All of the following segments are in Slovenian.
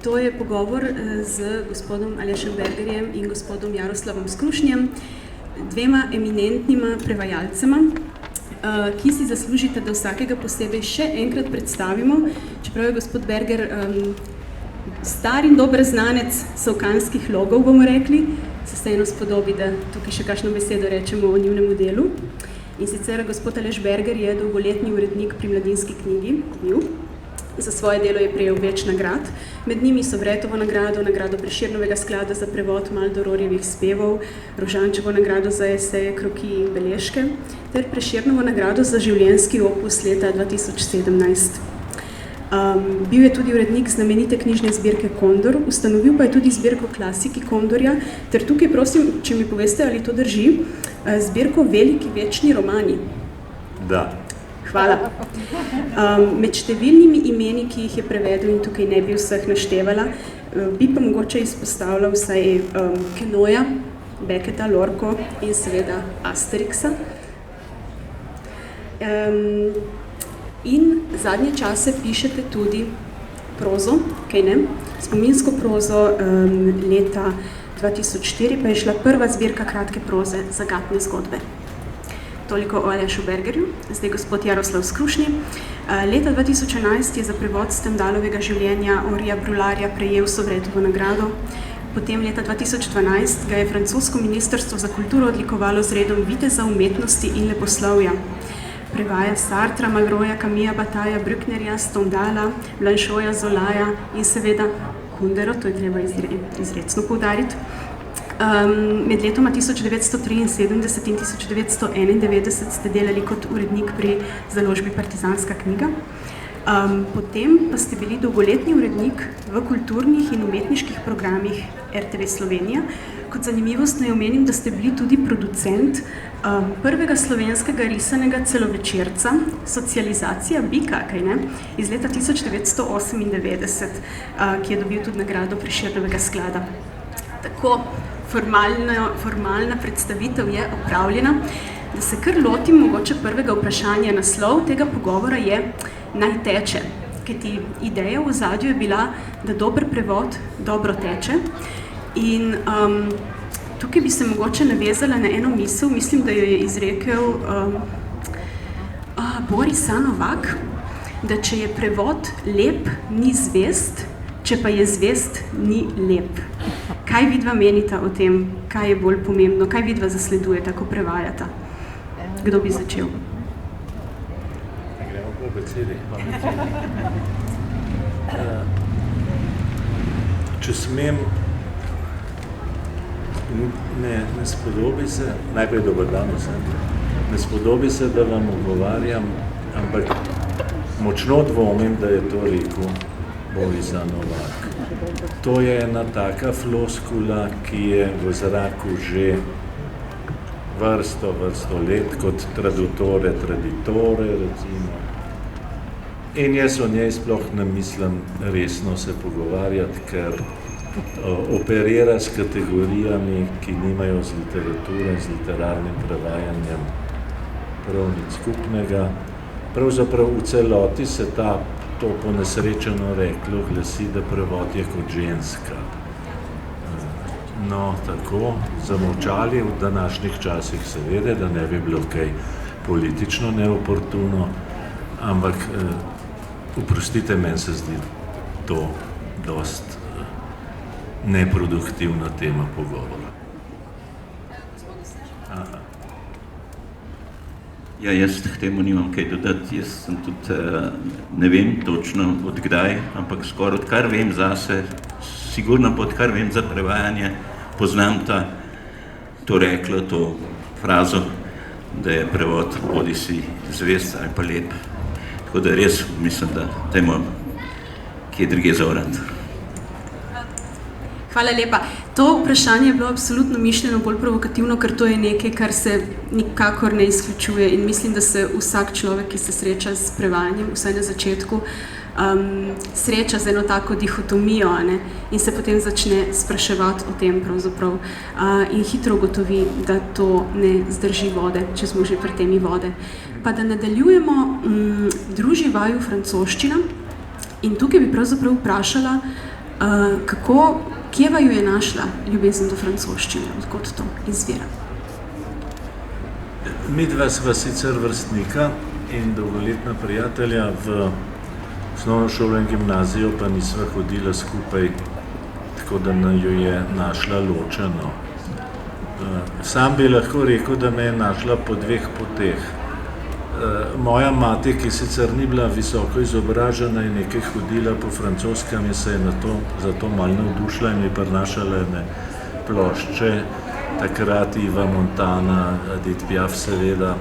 To je pogovor z gospodom Alešem Bergerjem in gospodom Jaroslavom Skrušnjem, dvema eminentnima prevajalcema, ki si zaslužite, da vsakega posebej še enkrat predstavimo, čeprav je gospod Berger star in dober znanec savkanskih logov, bomo rekli, se vseeno spodobi, da tukaj še kakšno besedo rečemo o njunemu delu. In sicer gospod Aleš Berger je dolgoletni urednik pri Mladinski knjigi, bil. Za svoje delo je prejel več nagrad, med njimi so Vretovo nagrado, nagrado Prešernovega sklada za prevod Maldororjevih spevov, Rožančevo nagrado za eseje, kroki in beležke, ter Prešernovo nagrado za življenjski opus leta 2017. Bil je tudi urednik znamenite knjižne zbirke Kondor, ustanovil pa je tudi zbirko Klasiki Kondorja, ter tukaj prosim, če mi poveste, ali to drži, zbirko Veliki večni romani. Da. Hvala. Med številnimi imeni, ki jih je prevedel in tukaj ne bi vseh naštevala, bi pa mogoče izpostavila vsaj Kenoja, Becketa, Lorco in seveda Asterixa. In zadnje čase pišete tudi prozo, kaj ne? Spominsko prozo leta 2004 pa je šla prva zbirka kratke proze Zagatne zgodbe. Toliko o Alešu Bergerju, zdaj gospod Jaroslav Skrušnji. Leta 2011 je za prevod Stendalovega življenja Orija Brularja prejel Sovretovo nagrado. Potem leta 2012 ga je francosko ministrstvo za kulturo odlikovalo z redom viteza umetnosti in leposlovja. Prevaja Sartra, Malroja, Camilla Bataja, Brücknerja, Stendala, Blanchoja, Zolaja in seveda Kundero, to je treba izrecno poudariti. Med letoma 1973 in 1991 ste delali kot urednik pri založbi Partizanska knjiga. Potem pa ste bili dolgoletni urednik v kulturnih in umetniških programih RTV Slovenija. Kot zanimivost naj omenim, da ste bili tudi producent prvega slovenskega risanega celovečerca Socializacija bika, kaj ne, iz leta 1998, ki je dobil tudi nagrado Prešernovega sklada. Tako, formalna predstavitev je opravljena. Da se kar lotim mogoče prvega vprašanja, naslov tega pogovora je Naj teče, kajti ideja v ozadju je bila, da dober prevod dobro teče. In tukaj bi se mogoče navezala na eno misel, mislim, da jo je izrekel Boris A. Novak, da če je prevod lep, ni zvest, če pa je zvest, ni lep. Kaj vidva menita o tem, kaj je bolj pomembno, kaj vidva zasledujeta, ko prevajata? Kdo bi začel? Gremo po besedi. Če smem, ne spodobi se, najprej dober dan vsem, ne spodobi se, da vam ogovarjam, ampak močno dvomim, da je to rekel Boris A. Novak. To je ena taka floskula, ki je v zraku že vrsto let, kot traditore, recimo. In jaz o njej sploh ne mislim resno se pogovarjati, ker operira s kategorijami, ki nimajo z literaturo in z literarnim prevajanjem prav nič skupnega. Pravzaprav v celoti se to ponesrečeno reklo glasi, da prevod je kot ženska. No, tako, zamolčali v današnjih časih seveda, da ne bi bilo kaj politično neoportuno, ampak oprostite, meni se zdi to dost neproduktivna tema pogovora. Aha. Ja, jaz k temu nimam kaj dodati, jaz sem tudi, ne vem točno od kdaj, ampak skoraj odkar vem zase, sigurno pa odkar vem za prevajanje, poznam to reklo, to frazo, da je prevod bodisi zvest ali pa lep. Tako da res mislim, da dajmo kje druge zavrati. Hvala lepa. To vprašanje je bilo absolutno mišljeno bolj provokativno, ker to je nekaj, kar se nikakor ne izključuje in mislim, da se vsak človek, ki se sreča s prevajanjem, vsaj na začetku, sreča z eno tako dihotomijo, ne, in se potem začne spraševati o tem pravzaprav in hitro ugotovi, da to ne zdrži vode, če smo že pri temi vode. Pa da nadaljujemo, druži vaju francoščina in tukaj bi pravzaprav vprašala, Kje vaju je našla ljubezen do francoščine, odkot to izvira? Midva sva sicer vrstnika in dolgoletna prijatelja, v osnovno šolo in gimnazijo pa nisva hodila skupaj, tako da jo je našla ločeno. Sam bi lahko rekel, da me je našla po dveh poteh. Moja mati, ki sicer ni bila visoko izobražena in nekaj hodila po francoskem, je se za to malo navdušila in mi prinašala ene plošče, takrat Iva Montana, Edith Piaf seveda.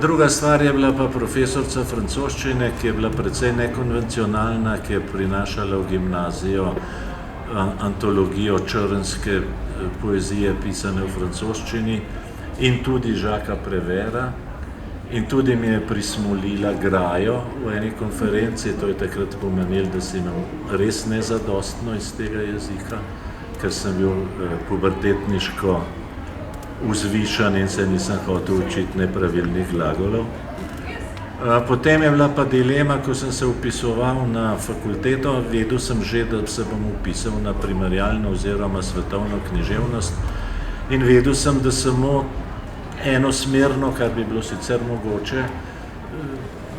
Druga stvar je bila pa profesorica francoščine, ki je bila precej nekonvencionalna, ki je prinašala v gimnazijo antologijo črnske poezije pisane v francoščini in tudi Jacquesa Prévert. In tudi mi je prismolila grajo v eni konferenci, to je takrat pomenilo, da si imel res nezadostno iz tega jezika, ker sem bil pubertetniško vzvišan in se nisem hotel učiti nepravilnih glagolov. Potem je bila pa dilema, ko sem se vpisoval na fakulteto, vedel sem že, da se bom vpisal na primerjalno oziroma svetovno književnost in vedel sem, da samo enosmerno, kar bi bilo sicer mogoče,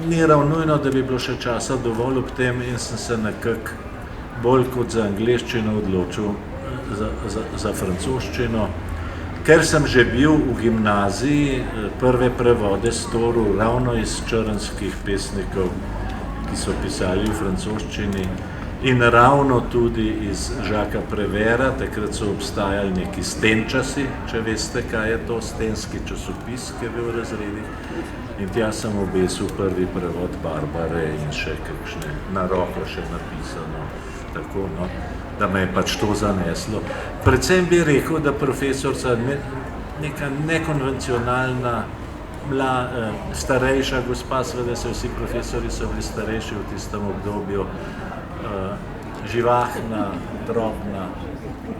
ni ravnujno, da bi bilo še časa dovolj ob tem in sem se nekako bolj kot za angleščino odločil za francoščino. Ker sem že bil v gimnaziji, prve prevode storil ravno iz črnskih pesnikov, ki so pisali v francoščini, in ravno tudi iz Jacquesa Préverta, takrat so obstajali neki stenčasi, če veste, kaj je to, stenski časopis, ki je bil v razredih. In tja sem obesil prvi prevod Barbare in še kakšne, na roko še napisano, tako, no, da me je pač to zaneslo. Predvsem bi rekel, da profesorica, neka nekonvencionalna, starejša gospa, seveda se vsi profesori so bili starejši v tistem obdobju, živahna, drobna,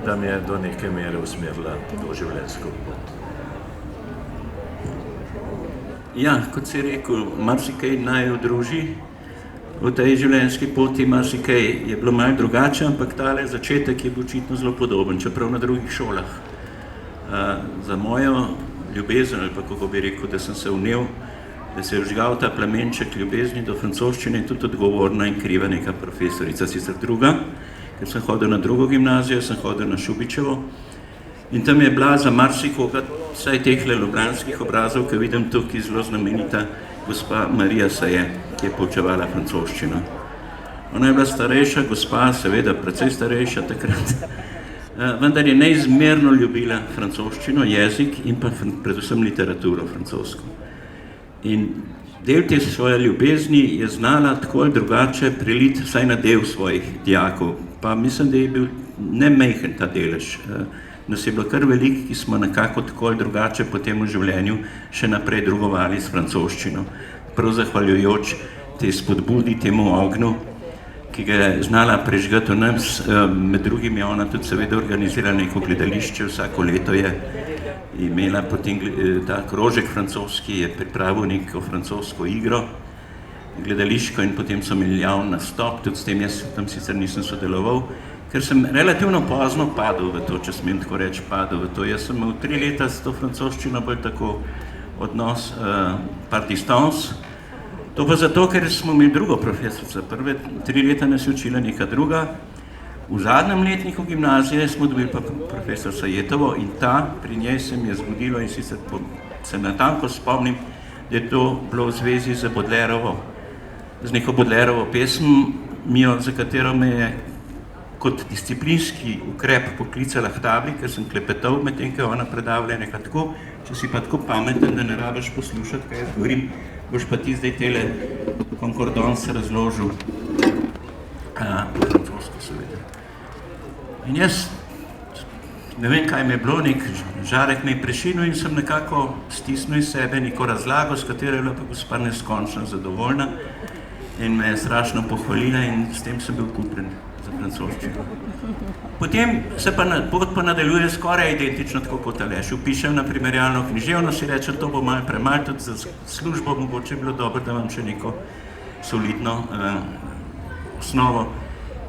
da mi je do neke mere usmerila to življenjsko pot. Ja, kot si rekel, marsikaj naju druži v tej življenjski poti, marsikaj je bilo malo drugače, ampak tale začetek je bil očitno zelo podoben, čeprav na drugih šolah. Za mojo ljubezen, ali pa kako bi rekel, da sem se vnel, da se je vžgal ta plamenček ljubezni do francoščine, tudi odgovorna in kriva neka profesorica, sicer druga, ker sem hodil na drugo gimnazijo, sem hodil na Šubičevo in tam je bila za marsikoga, vsaj tehle ljubljanskih obrazov, ki vidim tukaj zelo znamenita gospa Marija Saje, ki je poučevala francoščino. Ona je bila starejša gospa, seveda precej starejša takrat, vendar je neizmerno ljubila francoščino, jezik in pa predvsem literaturo francosko. In del te svoje ljubezni je znala tako ali drugače preliti vsaj na del svojih dijakov. Pa mislim, da je bil nemajhen ta delež. Nas je bilo kar veliko, ki smo nekako tako ali drugače potem v življenju še naprej drugovali s francoščino. Prav zahvaljujoč te spodbudi, temu ognju, ki ga je znala prežgati v nas. Med drugim je ona tudi seveda organizirala neko gledališče, vsako leto je imela potem ta krožek francoski, je pripravil neko francosko igro, gledališko in potem so imeli javni nastop, tudi s tem jaz tam sicer nisem sodeloval, ker sem relativno pozno padel v to, če smem tako reči, padel v to. Jaz sem imel 3 leta s to francoščino bolj tako odnos par distance. To pa zato, ker smo imeli drugo profesorico. Prve 3 leta nas je učila neka druga. V zadnjem letniku gimnazije smo dobili pa profesor Sajetovo in pri njej se mi je zgodilo in sicer se natanko spomnim, da je to bilo v zvezi z neko Baudelaireovo pesmijo, za katero me je kot disciplinski ukrep poklicala k tabli, ker sem klepetal medtem, ko je ona predavala nekaj tako, če si pa tako pameten, da ne rabiš poslušati, kaj jaz govorim, boš pa ti zdaj tele konkordance razložil po francosko seveda. In jaz ne vem, kaj mi je bilo, nek žarek me je prešinil in sem nekako stisnil iz sebe neko razlago, s katero je bila pa gospa neskončno zadovoljna in me je strašno pohvalila in s tem sem bil kupljen za francoščino. Potem se pa pot pa nadaljuje skoraj identično tako kot Aleš. Vpišem na primerjalno književnost in rečem, to bo malo premalo, tudi za službo mogoče bilo dobro, da imam še neko solidno osnovo.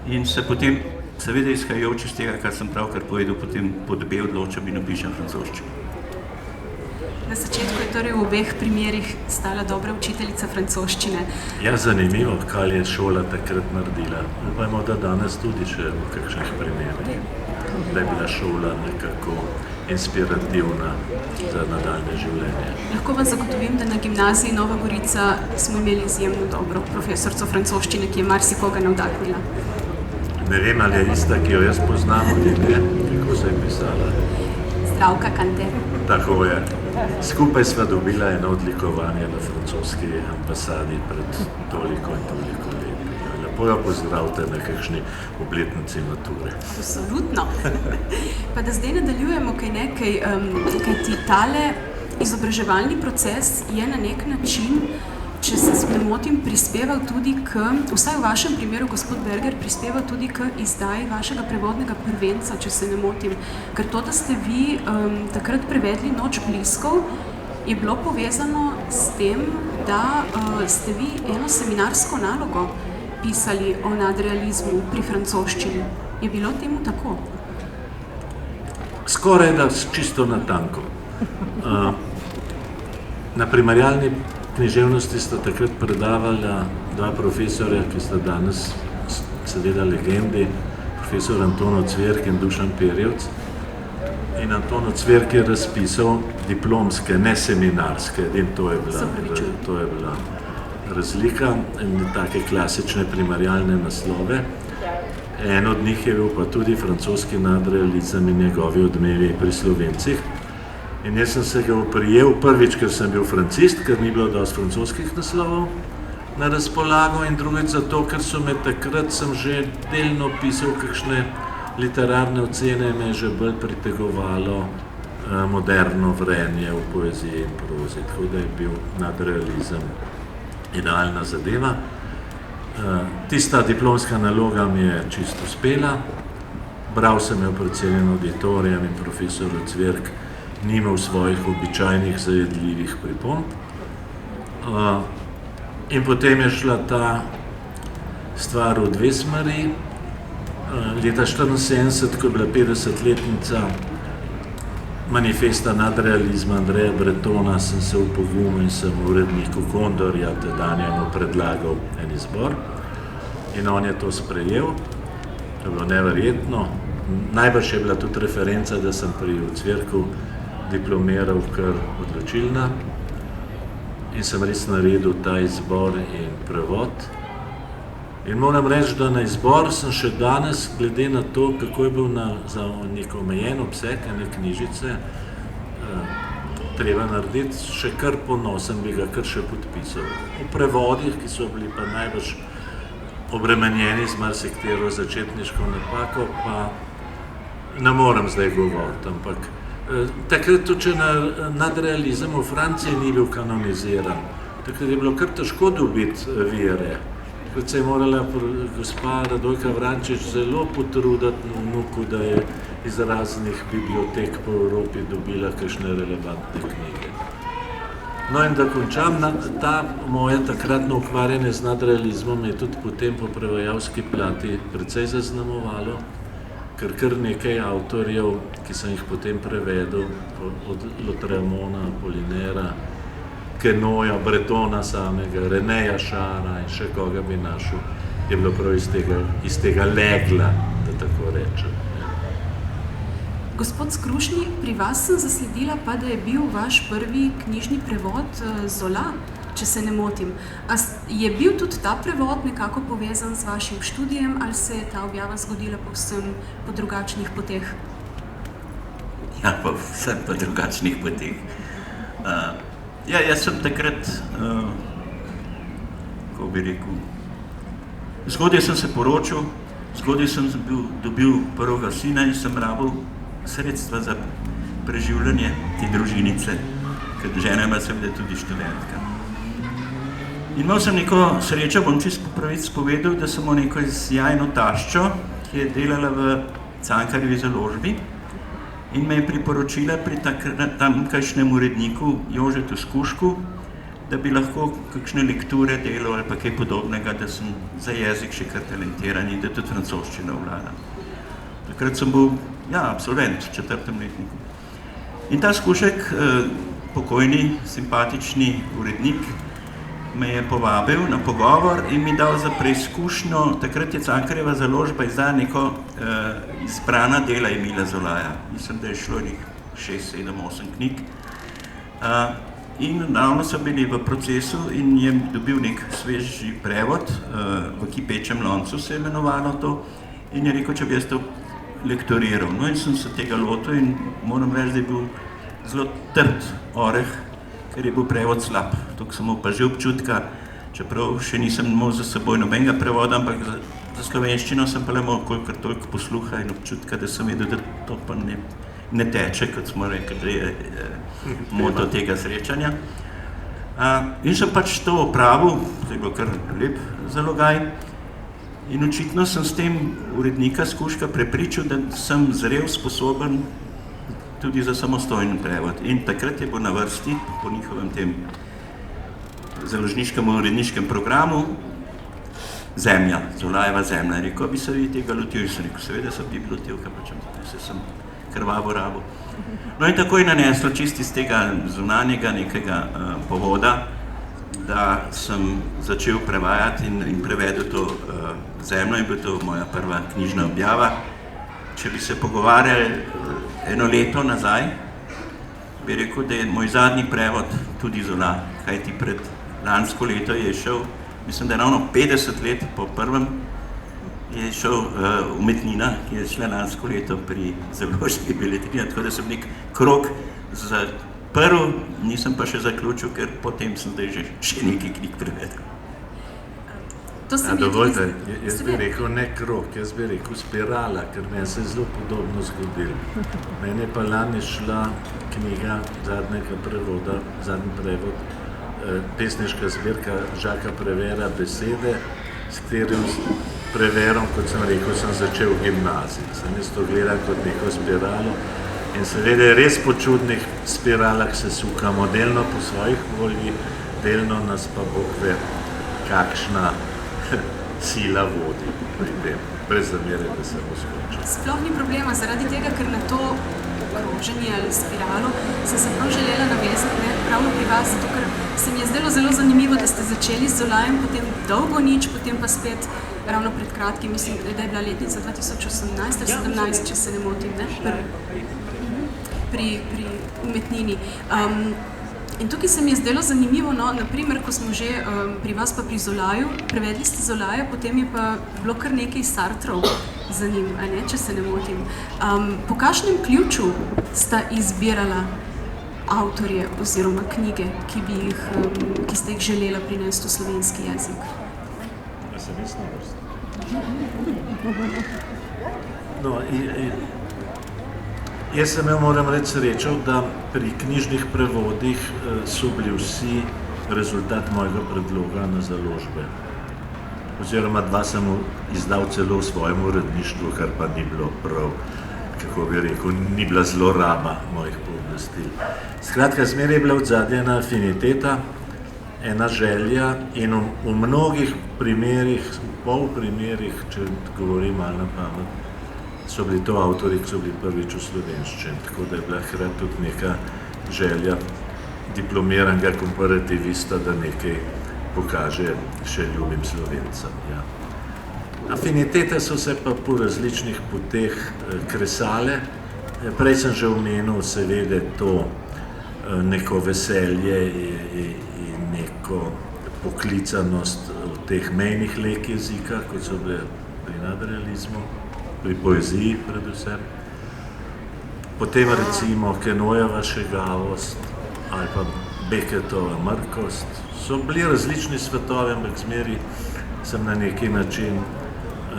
in se potem, seveda izhajajoč iz tega, kar sem pravkar povedal, potem po debe odločam in napišem francoščino. Na začetku je torej v obeh primerih stala dobra učiteljica francoščine. Ja, zanimivo, kaj je šola takrat naredila. Upajmo, da danes tudi še v kakšnih primerih, da je bila šola nekako inspirativna za nadaljne življenje. Lahko vam zagotovim, da na gimnaziji Nova Gorica smo imeli izjemno dobro profesorco francoščine, ki je marsikoga navdahnila. Ne vem, ali je ista, ki jo jaz poznam, ali ne, kako se je pisala. Zdravka Kante. Tako je. Skupaj sva dobila eno odlikovanje na francoski ambasadi pred toliko in toliko leti. Lepo jo pozdravite na kakšni obletnici mature. Absolutno. Pa da zdaj nadaljujemo, kaj ti tale izobraževalni proces je na nek način, če se ne motim, prispeval tudi k, vsaj v vašem primeru, gospod Berger, prispeval tudi k izdaji vašega prevodnega prvenca, če se ne motim. Ker to, da ste vi takrat prevedli Noč bliskov, je bilo povezano s tem, da ste vi eno seminarsko nalogo pisali o nadrealizmu pri francoščini. Je bilo temu tako? Skoraj da čisto natanko. Na primerjalni književnosti sta takrat predavala dva profesorja, ki sta danes seveda legendi, profesor Antono Cvirk in Dušan Perjevc. In Antono Cvirk je razpisal diplomske, ne seminarske, in to je bila razlika, in take klasične primerjalne naslove. En od njih je bil pa tudi francoski nadrealizem in njegovi odmevi pri Slovencih. In jaz sem se ga oprijel prvič, ker sem bil francist, ker ni bilo dosti francoskih naslovov na razpolago, in drugič zato, ker so me takrat, sem že delno pisal kakšne literarne ocene, me je že bolj pritegovalo moderno vrenje v poeziji in prozi, tako da je bil nadrealizem idealna zadeva. Tista diplomska naloga mi je čisto uspela, bral sem jo pred celim auditorijem in profesor Cvirk ni imel svojih običajnih zajedljivih pripomb. In potem je šla ta stvar v dve smeri. Leta 1974, ko je bila 50-letnica manifesta nadrealizma Andreja Bretona, sem se upogumil in sem uredniku Kondorja tedanjemu predlagal en izbor. In on je to sprejel. To je bilo neverjetno. Najbrž je bila tudi referenca, da sem pri Cvirku diplomiral kar odločilna in sem res naredil ta izbor in prevod. In moram reči, da na izbor sem še danes, glede na to, kako je bil za nek omejen obseg ene knjižice treba narediti, še kar ponosen, bi ga kar še podpisal. V prevodih, ki so bili pa najbrž obremenjeni z marsikatero začetniško napako, pa ne morem zdaj govoriti, ampak takrat tudi, če nadrealizem v Franciji ni bil kanoniziran, takrat je bilo kar težko dobiti vire. Takrat se je morala gospa Radojka Vrančič zelo potruditi na vnuku, da je iz raznih bibliotek po Evropi dobila kakšne relevantne knjige. No in da končam, ta moje takratno ukvarjanje z nadrealizmom je tudi potem po prevajalski plati precej zaznamovalo, ker kar nekaj avtorjev, ki sem jih potem prevedel, od Lautréamonta, Apollinairea, Quénoja, Bretona samega, Renéja Chara in še koga bi našel, je bilo prav iz tega legla, da tako rečem. Gospod Skrušni, pri vas sem zasledila pa, da je bil vaš prvi knjižni prevod Zola, če se ne motim. A je bil tudi ta prevod nekako povezan z vašim študijem ali se je ta objava zgodila povsem po drugačnih poteh? Ja, povsem po drugačnih poteh. Jaz sem takrat, kako bi rekel, zgodaj sem se poročil, zgodaj sem dobil prvega sina in sem rabil sredstva za preživljanje te družinice, ker žena ima seveda tudi študentka. In imel sem neko srečo, bom čisto po pravici povedal, da sem imel neko sjajno taščo, ki je delala v Cankarjevi založbi in me je priporočila pri tamkajšnjem uredniku Jožetu Skušku, da bi lahko kakšne lekture delal ali pa kaj podobnega, da sem za jezik še kar talentiran in da tudi francoščina vlada. Takrat sem bil, absolvent v 4. letniku. In ta Skušek, pokojni, simpatični urednik, me je povabil na pogovor in mi dal za preizkušnjo, takrat je Cankarjeva založba izdala neko izbrana dela Emila Zolaja. Mislim, da je šlo njih 6, 7, 8 knjig. In ravno so bili v procesu in je dobil nek sveži prevod, v Kipečem loncu se je imenovalo to, in je rekel, če bi jaz to lektoriral. No in sem se tega lotil in moram reči, da je bil zelo trd oreh, ker je bil prevod slab. Tukaj sem opažil občutka, čeprav še nisem imel za seboj nobenega prevoda, ampak za slovenščino sem pa le imel kolikor toliko posluha in občutka, da sem vedel, da to pa ne teče, kot smo rekli, da je moto tega srečanja. In sem pač to opravil, to je bil kar lep zalogaj. In očitno sem s tem urednika Skuška prepričal, da sem zrel, sposoben tudi za samostojen prevod. In takrat je bil na vrsti, po njihovem tem založniškem uredniškem programu, Zemlja, Zolajeva Zemlja. Rekel, bi se vi tega lotil, sem rekel, seveda sem biblioteka, pač sem krvavo rabo. No in tako je naneslo čisto iz tega zunanjega nekega povoda, da sem začel prevajati in prevedel to Zemljo in bil to moja prva knjižna objava. Če bi se pogovarjali 1 leto nazaj, bi rekel, da je moj zadnji prevod tudi Zola, kajti pred lansko leto je šel, mislim, da je ravno 50 let po prvem, je šel Umetnina, ki je šla lansko leto pri Založni Beletrina, tako da sem nek krog zaprl, nisem pa še zaključil, ker potem sem zdaj še nekaj knjig prevedel. Dovoljte, jaz bi rekel ne krog, jaz bi rekel spirala, ker meni se je zelo podobno zgodilo. Meni je pa lani šla knjiga zadnji prevod, pesniška zbirka Žaka Prevera Besede, s katerim preverom, kot sem rekel, sem začel v gimnaziji. Sem jaz to gledal kot neko spiralo in seveda res po čudnih spiralah se sukamo, delno po svojih volji, delno nas pa Bog ve, kakšna sila vodi pri tem, brez zamere, da se bo skočil. Sploh ni problema, zaradi tega, ker na to roženje ali spiralo sem se prav želela navezati, ravno pri vas, zato ker se mi je zdelo zelo zanimivo, da ste začeli z Zolajem, potem dolgo nič, potem pa spet ravno pred kratkim, mislim, da je bila letnica 2018 ali 2017, če se ne motim, pri Umetnini. In tukaj se mi je zdelo zanimivo, naprimer, ko smo že pri vas pa pri Zolaju, prevedli ste Zolaja, potem je pa bilo kar nekaj Sartrov za njim, če se ne motim. Po kakšnem ključu sta izbirala avtorje oziroma knjige, ki ste jih želela prinesti v slovenski jezik? Ja, sem res na vrsti. No, jaz sem moram reči srečo, da pri knjižnih prevodih so bili vsi rezultat mojega predloga na založbe. Oziroma 2 sem izdal celo v svojem uredništvu, kar pa ni bilo prav, kako bi rekel, ni bila zloraba mojih pooblastil. Skratka, zmeraj je bila odzadje ena afiniteta, ena želja in v mnogih primerih, v pol primerih, če govorim malo na pamet, so bili to avtori, ki so bili prvič v slovenščini, tako da je bila hkrati tudi neka želja diplomiranega komparativista, da nekaj pokaže še ljubim Slovencem. Ja. Afinitete so se pa po različnih poteh kresale. Prej sem že omenil seveda to neko veselje in neko poklicanost v teh mejnih lek jezika, kot so bile pri nadrealizmu, pri poeziji predvsem. Potem recimo Kenojeva šegavost ali pa Becketova mrkost. So bili različni svetovi, ampak zmeri sem na neki način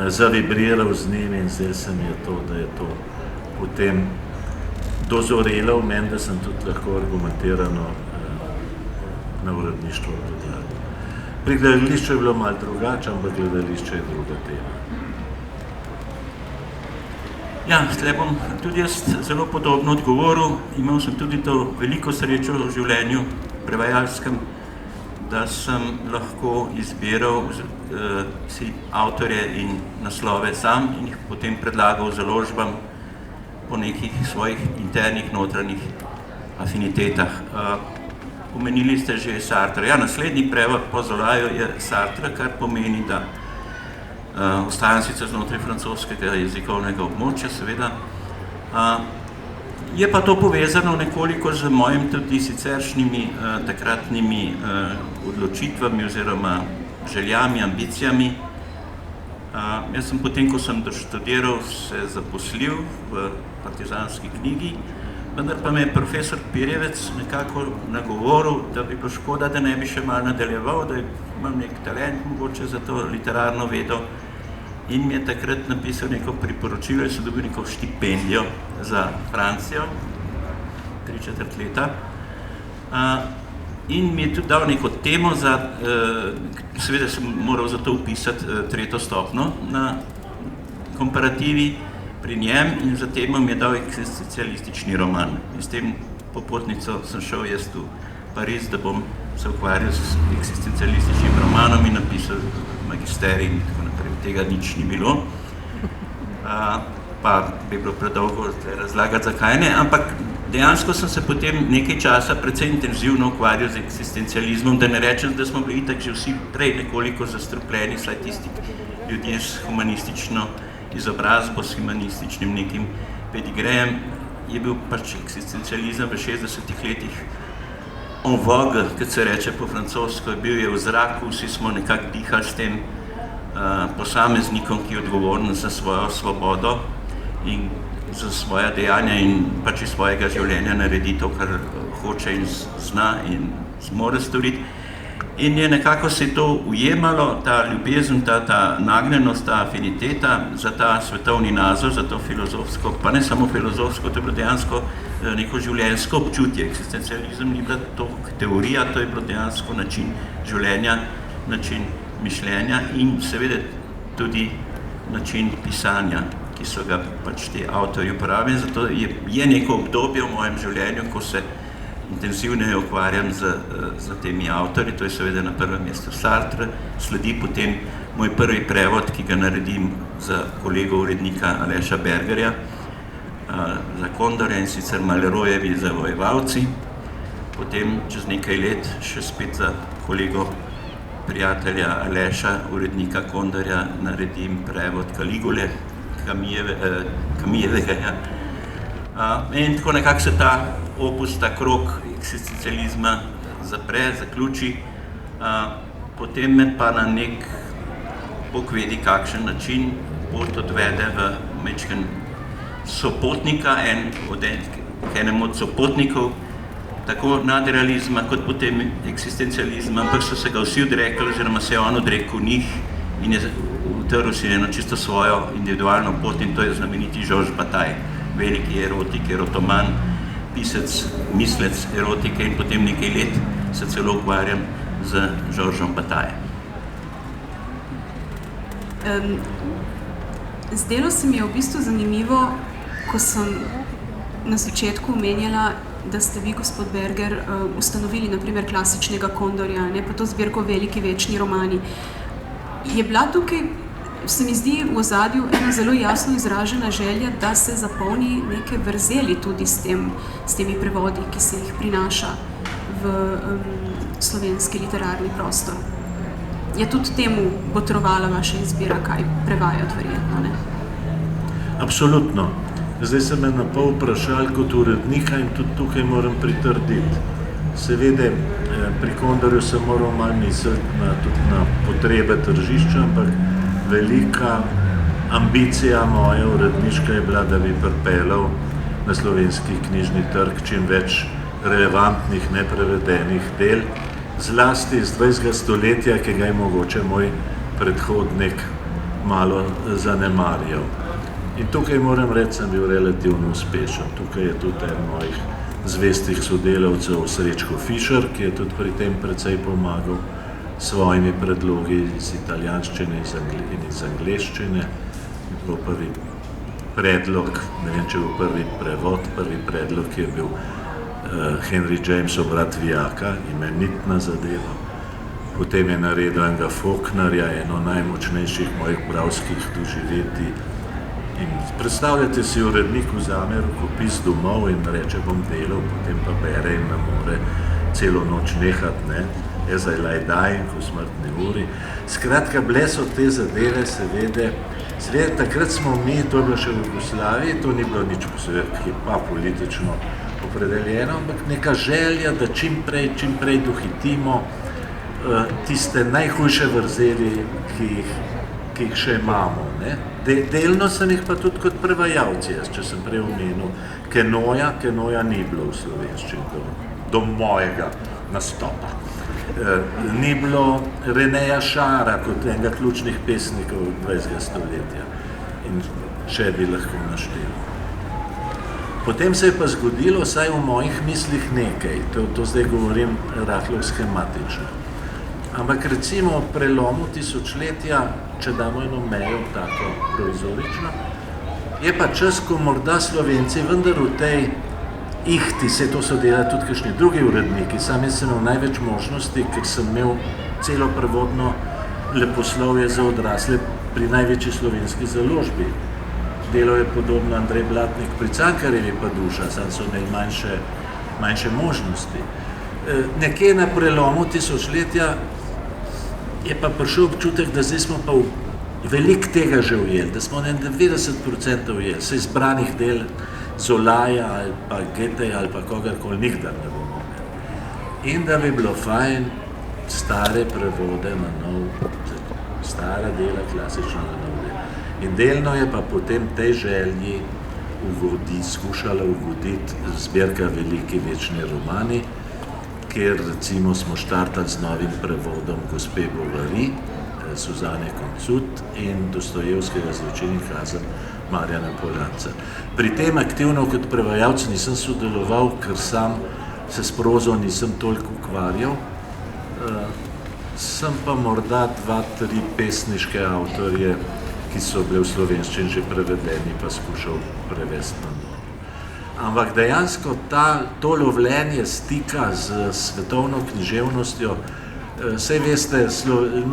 zavibriral z njimi in zdaj se mi je to, da je to potem dozorelo v meni, da sem tudi lahko argumentirano na uredništvu odgovarjal. Pri gledališču je bilo malo drugače, ampak gledališče je druga tema. Ja, tle bom tudi jaz zelo podobno odgovoril. Imel sem tudi to veliko srečo v življenju prevajalskem, da sem lahko izbiral si avtorje in naslove sam in jih potem predlagal založbam po nekih svojih internih notranjih afinitetah. Omenili ste že Sartre. Ja, naslednji prevod po Zolaju je Sartre, kar pomeni, da ostajam sicer znotraj francoskega jezikovnega območja, seveda. Je pa to povezano nekoliko z mojim tudi siceršnjimi takratnimi odločitvami oziroma željami, ambicijami. Jaz sem potem, ko sem doštudiral, se zaposlil v partizanski knjigi, vendar pa me je profesor Pirjevec nekako nagovoril, da bi bilo škoda, da ne bi še malo nadaljeval, da imam nek talent mogoče za to literarno vedo. In mi je takrat napisal neko priporočilo, da sem dobil neko štipendijo za Francijo, 3/4 leta. In mi je tudi dal neko temo, seveda sem moral za to upisati 3. stopnjo na komparativi pri njem in za temo mi je dal eksistencialistični roman. In s tem popotnico sem šel jaz v Pariz, da bom se ukvarjal s eksistencialističnim romanom in napisal magisterij in tako naprej. Tega nič ni bilo, pa bi bilo predolgo razlagati, zakaj ne, ampak dejansko sem se potem nekaj časa precej intenzivno ukvarjal z eksistencializmom, da ne rečem, da smo bili itak že vsi prej nekoliko zastrupljeni, saj tisti ljudje s humanistično izobrazbo, s humanističnim nekim pedigrejem, je bil pač eksistencializem v 60-ih letih en vogue, kot se reče po francosko, bil je v zraku, vsi smo nekako dihali s tem posameznikom, ki je odgovoren za svojo svobodo in za svoja dejanja in pač iz svojega življenja naredi to, kar hoče in zna in zmore storiti. In je nekako se to ujemalo, ta ljubezen, ta nagnjenost, ta afiniteta za ta svetovni nazor, za to filozofsko, pa ne samo filozofsko, to je bilo dejansko neko življenjsko občutje. Eksistencializem ni bila to teorija, to je bilo dejansko način življenja, način mišljenja in seveda tudi način pisanja, ki so ga pač ti avtorji uporabili. Zato je neko obdobje v mojem življenju, ko se intenzivneje ukvarjam z temi avtorji, to je seveda na prvem mestu Sartre, sledi potem moj prvi prevod, ki ga naredim za kolego urednika Aleša Bergerja, za Kondorja in sicer Malerojevi Zavojevalci, potem čez nekaj let še spet za kolego prijatelja Aleša, urednika Kondorja, naredim prevod Kaligule, Kamijevega. In tako nekako se ta opus, ta krog eksistencializma zapre, zaključi, potem me pa na nek, Bog vedi kakšen način, pot odvede v majčken sopotnika, enemu od sopotnikov, tako nadrealizma kot potem eksistencializma, ampak so se ga vsi odrekli, oziroma se je on odrekel njih in je utrl si eno čisto svojo individualno pot in to je znameniti Georges Bataille, veliki erotik, erotoman, pisec, mislec erotike in potem nekaj let se celo ukvarjam z Georgesom Bataillem. Zdelo se mi je v bistvu zanimivo, ko sem na začetku omenjala, da ste vi, gospod Berger, ustanovili naprimer klasičnega Kondorja, ne, pa to zbirko Veliki večni romani. Je bila tukaj, se mi zdi, v ozadju ena zelo jasno izražena želja, da se zapolni neke vrzeli tudi s temi prevodi, ki se jih prinaša v slovenski literarni prostor. Je tudi temu botrovala vaša izbira, kaj prevajati verjetno, ne? Absolutno. Zdaj se me napol vprašali kot urednika in tudi tukaj moram pritrditi. Seveda, pri Kondorju sem moral malo misliti tudi na potrebe tržišča, ampak velika ambicija moja uredniška je bila, da bi pripeljal na slovenski knjižni trg čim več relevantnih, neprevedenih del, zlasti iz 20. stoletja, ki ga je mogoče moj predhodnik malo zanemarjal. In tukaj moram reči, sem bil relativno uspešen. Tukaj je tudi en mojih zvestih sodelavcev Srečko Fišer, ki je tudi pri tem precej pomagal s svojimi predlogi iz italijanščine in iz angleščine. Bil prvi predlog, ne vem, če bil prvi prevod, prvi predlog je bil Henry Jamesov Brat Vijaka, imenitna zadeva. potem je naredil enega Faulknerja, eno najmočnejših mojih bralskih doživetij. In predstavljate si, urednik vzame rokopis domov in reče, bom delal, potem pa bere in ne more celo noč nehati, ne? As I lie dying, v smrtni uri. Skratka, bile so te zadeve, seveda, takrat smo mi, to je bilo še v Jugoslaviji, to ni bilo nič posebej pa politično opredeljeno, ampak neka želja, da čim prej dohitimo tiste najhujše vrzeli, ki jih še imamo. Ne? Delno sem jih pa tudi kot prevajalci, če sem prej omenil, Kenoja ni bilo v slovenščini do mojega nastopa. Ni bilo Reneja Šara kot enega ključnih pesnikov 20. stoletja in še bi lahko naštel. Potem se je pa zgodilo, vsaj v mojih mislih, nekaj, to zdaj govorim rahlo schematično. Ampak recimo v prelomu tisočletja, če damo eno mejo tako provizorično, je pa čas, ko morda Slovenci vendar v tej ihti, se to so delali tudi kakšni drugi uredniki, sam jaz sem imel največ možnosti, ker sem imel celo prevodno leposlovje za odrasle pri največji slovenski založbi. Delal je podobno Andrej Blatnik pri Cankarjevi pa Duša, sam so imeli manjše možnosti. Nekje na prelomu tisočletja je pa prišel občutek, da zdaj smo pa veliko tega že ujeli, da smo 90% ujeli, se izbranih del Zolaja ali pa Goetheja ali pa kogarkoli nikdar ne bomo imeli. In da bi bilo fajn stare prevode na nov, stara dela klasično na nov del. In delno je pa potem tej želji skušala ugoditi zbirka Veliki večni romani, kjer recimo smo štartali z novim prevodom Gospe Bovary, Suzane Koncut in Dostojevskega Zločin in kazen Marjana Poljanca. Pri tem aktivno kot prevajalec nisem sodeloval, ker sam se s prozo nisem toliko ukvarjal. Sem pa morda 2-3 pesniške avtorje, ki so bile v slovenščini že prevedeni, pa skušal prevesti na novo. Ampak dejansko to lovljenje stika z svetovno književnostjo, saj veste,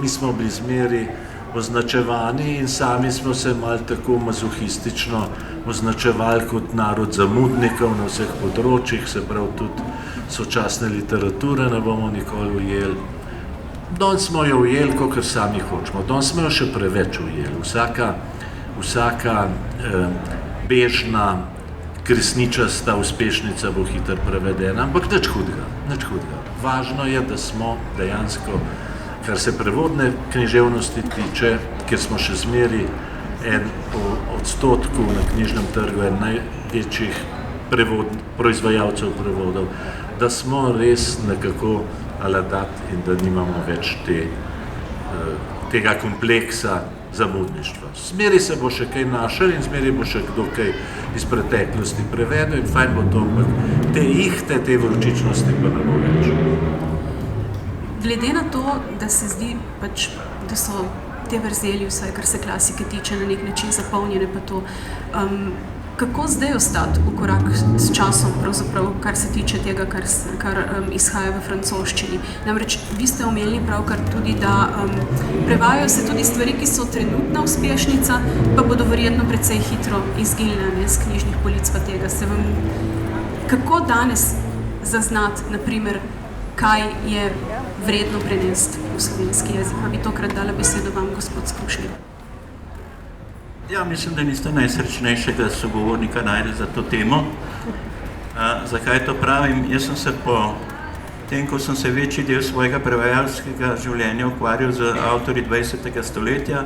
mi smo bili zmeri označevani in sami smo se malo tako mazohistično označevali kot narod zamudnikov na vseh področjih, se pravi tudi sočasne literature ne bomo nikoli ujeli. Danes smo jo ujeli, kakor sami hočemo, danes smo jo še preveč ujeli. Vsaka bežna, kresničasta uspešnica bo hitro prevedena, ampak nič hudega. Važno je, da smo dejansko, kar se prevodne književnosti tiče, kjer smo še zmeri en odstotku na knjižnem trgu, en največjih proizvajalcev prevodov, da smo res nekako aladat in da nimamo več tega kompleksa zamudništva. Zmeri se bo še kaj našel in zmeri bo še kdo kaj iz preteklosti prevedel in fajn bo to, ampak te ihte, te vročičnosti pa ne bo več. Glede na to, da se zdi, da so te vrzeli, vsaj kar se klasike tiče, na nek način zapolnjene pa to, kako zdaj ostati v korak s časom, pravzaprav, kar se tiče tega, kar izhaja v francoščini? Namreč, vi ste omenili pravkar tudi, da prevajajo se tudi stvari, ki so trenutna uspešnica, pa bodo verjetno precej hitro izginile z knjižnih polic pa tega. Kako danes zaznati, naprimer, kaj je vredno prenesti v slovenski jezik? Pa bi tokrat dala besedo vam, gospod Skrušnik. Ja, mislim, da niste najsrečnejšega sogovornika najde za to temo. Zakaj to pravim? Jaz sem se po tem, ko sem se večji del svojega prevajalskega življenja ukvarjal z avtorji 20. stoletja,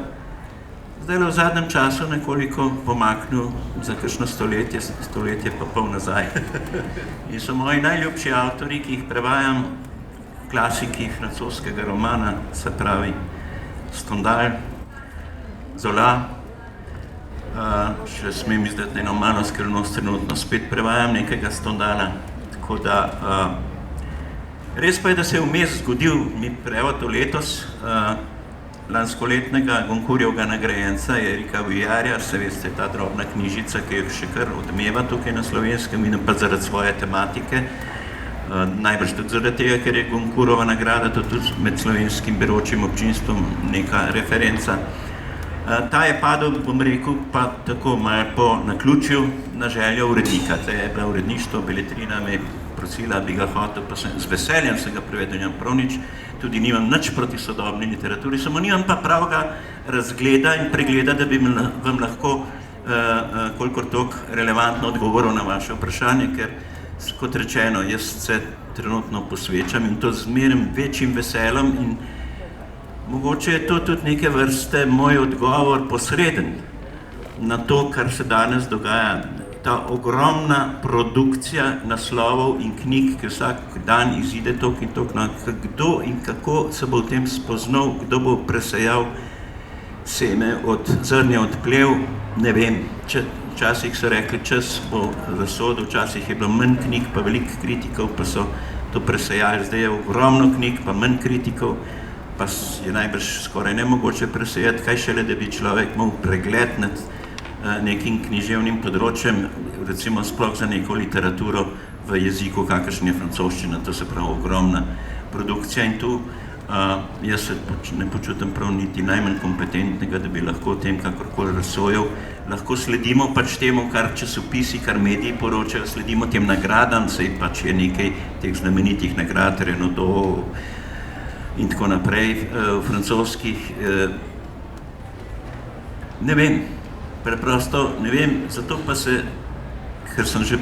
zdaj v zadnjem času nekoliko pomaknil za kakšno stoletje pa pol nazaj. In so moji najljubši avtorji, ki jih prevajam, klasiki francoskega romana, se pravi Stendhal, Zola, še smem izdati eno malo skrivnost, trenutno spet prevajam nekega Stendhala, tako da res pa je, da se je vmes zgodil mi prevod letos lanskoletnega Goncourtjevega nagrajenca Erika Vuillarja, se veste, ta drobna knjižica, ki jo še kar odmeva tukaj na Slovenskem in pa zaradi svoje tematike. Najbrž tudi zaradi tega, ker je Goncourova nagrada tudi med slovenskim beročim občinstvom neka referenca. Ta je padel, bom rekel, pa tako malo po naključju na željo urednika. To je bila uredništvo, Beletrina me prosila, bi ga hotel, pa z veseljem se ga prevedel, nimam prav nič, tudi nimam nič proti sodobni literaturi, samo nimam pa pravega razgleda in pregleda, da bi vam lahko kolikor toliko relevantno odgovoril na vaše vprašanje, ker kot rečeno, jaz se trenutno posvečam in to z zmernim večjim veseljem in mogoče je to tudi neke vrste moj odgovor posreden na to, kar se danes dogaja. Ta ogromna produkcija naslovov in knjig, ki vsak dan izide toliko in toliko, kdo in kako se bo v tem spoznal, kdo bo presejal seme od zrnja od plev, ne vem. Včasih so rekli, čas bo razsodil, včasih je bilo manj knjig, pa veliko kritikov, pa so to presejali. Zdaj je ogromno knjig, pa manj kritikov, pa je najbrž skoraj nemogoče presejati, kaj šele, da bi človek imel pregled nad nekim književnim področjem, recimo sploh za neko literaturo v jeziku, kakršen je francoščina, to se pravi ogromna produkcija in tu jaz se ne počutim prav niti najmanj kompetentnega, da bi lahko o tem kakorkoli razsojal. Lahko sledimo pač temu, kar časopisi, kar mediji poročajo, sledimo tem nagradam, saj pač je nekaj teh znamenitih nagrad, Renaudot in tako naprej, francoskih. Ne vem, preprosto ne vem, zato pa se, ker sem že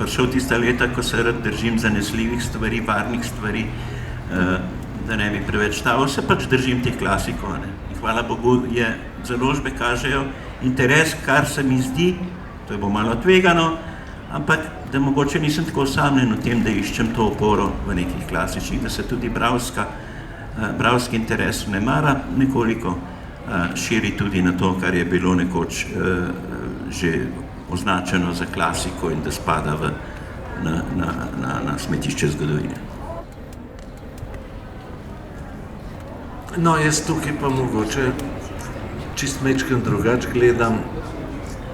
prišel tista leta, ko se rad držim zanesljivih stvari, varnih stvari, da ne bi preveč stavil, se pač držim teh klasikov. In hvala Bogu, založbe kažejo interes, kar se mi zdi, to je bo malo tvegano, ampak da mogoče nisem tako osamljen v tem, da iščem to oporo v nekih klasičnih, da se tudi bralski interes ne mara nekoliko širi tudi na to, kar je bilo nekoč že označeno za klasiko in da spada na smetišče zgodovine. No, jaz tukaj pa mogoče čist mečken drugače gledam.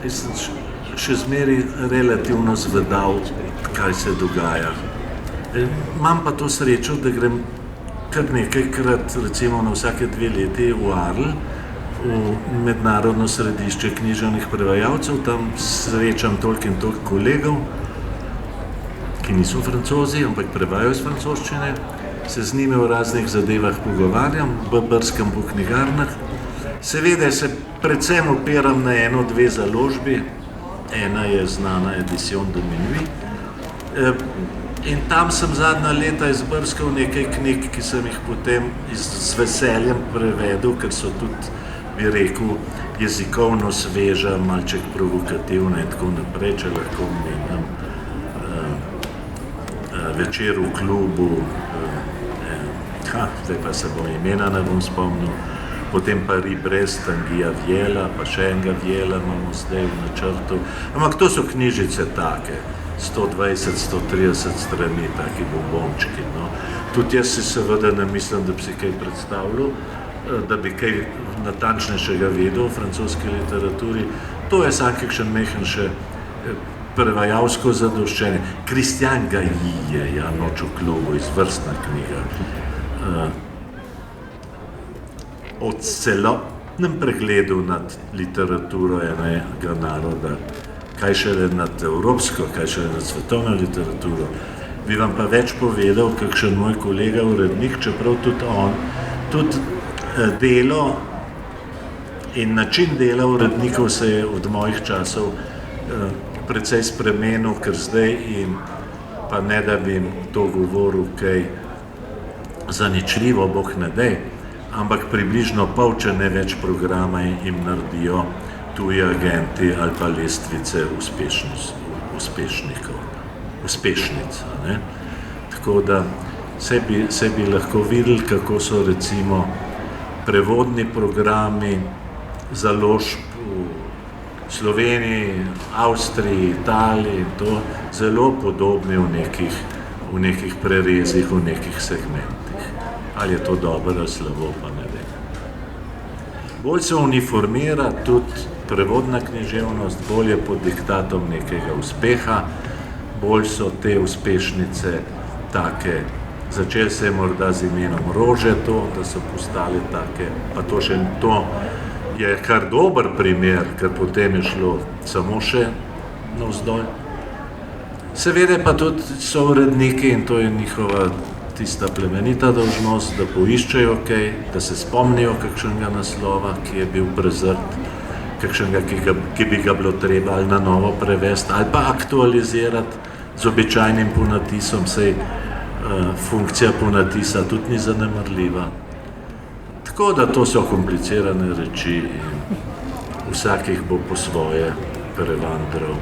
Jaz sem še zmeri relativno zvedal, kaj se dogaja. Imam pa to srečo, da grem kar nekajkrat, recimo na vsake 2 leti v Arles, v mednarodno središče književnih prevajalcev. Tam srečam toliko in toliko kolegov, ki niso Francozi, ampak prevajajo iz francoščine. Se z njimi v raznih zadevah pogovarjam, brskam po knjigarnah. Seveda se predvsem opiram na 1-2 založbi. Ena je znana Edition de Minuit. In tam sem zadnja leta izbrskal nekaj knjig, ki sem jih potem z veseljem prevedel, ker so tudi, bi rekel, jezikovno sveža, malček provokativna in tako naprej, če lahko omenim Večer v klubu, zdaj pa se bom imena ne bom spomnil, potem pa Ribrest, Tanguija Viela, pa še enega Viela imamo zdaj v načrtu. Ampak to so knjižice take, 120-130 strani, taki bombončki. No. Tudi jaz si seveda ne mislim, da bi si kaj predstavljal, da bi kaj natančnejšega vedel o francoski literaturi. To je sam kakšen mehen še prevajalsko zadoščenje. Christian Gailly je Noč v klubu, izvrstna knjiga. O celotnem pregledu nad literaturo enega naroda, kaj šele nad evropsko, kaj šele nad svetovno literaturo, bi vam pa več povedal kakšen moj kolega urednik, čeprav tudi on, tudi delo in način dela urednikov se je od mojih časov precej spremenil, ker zdaj in pa ne da bi jim to govoril kaj zaničljivo, Bog ne dej, ampak približno pol, če ne več programa jim naredijo tuji agenti ali pa lestvice uspešnic. Ne? Tako da se bi lahko videli, kako so recimo prevodni programi založb v Sloveniji, Avstriji, Italiji in to zelo podobni v nekih prerezih, v nekih segmentih. Ali je to dobro ali slabo, pa ne vem. Bolj se uniformira tudi prevodna književnost, bolj je pod diktatom nekega uspeha, bolj so te uspešnice take. Začeli se je morda z imenom Rože to, da so postali take, pa to še to je kar dober primer, ker potem je šlo samo še navzdol. Seveda pa tudi so uredniki in to je njihova tista plemenita dolžnost, da poiščejo kaj, da se spomnijo kakšnega naslova, ki je bil prezrt, kakšnega, ki bi ga bilo treba ali na novo prevesti, ali pa aktualizirati z običajnim ponatisom, saj funkcija ponatisa tudi ni zanemarljiva. Tako da to so komplicirane reči in vsakih bo po svoje prevandral.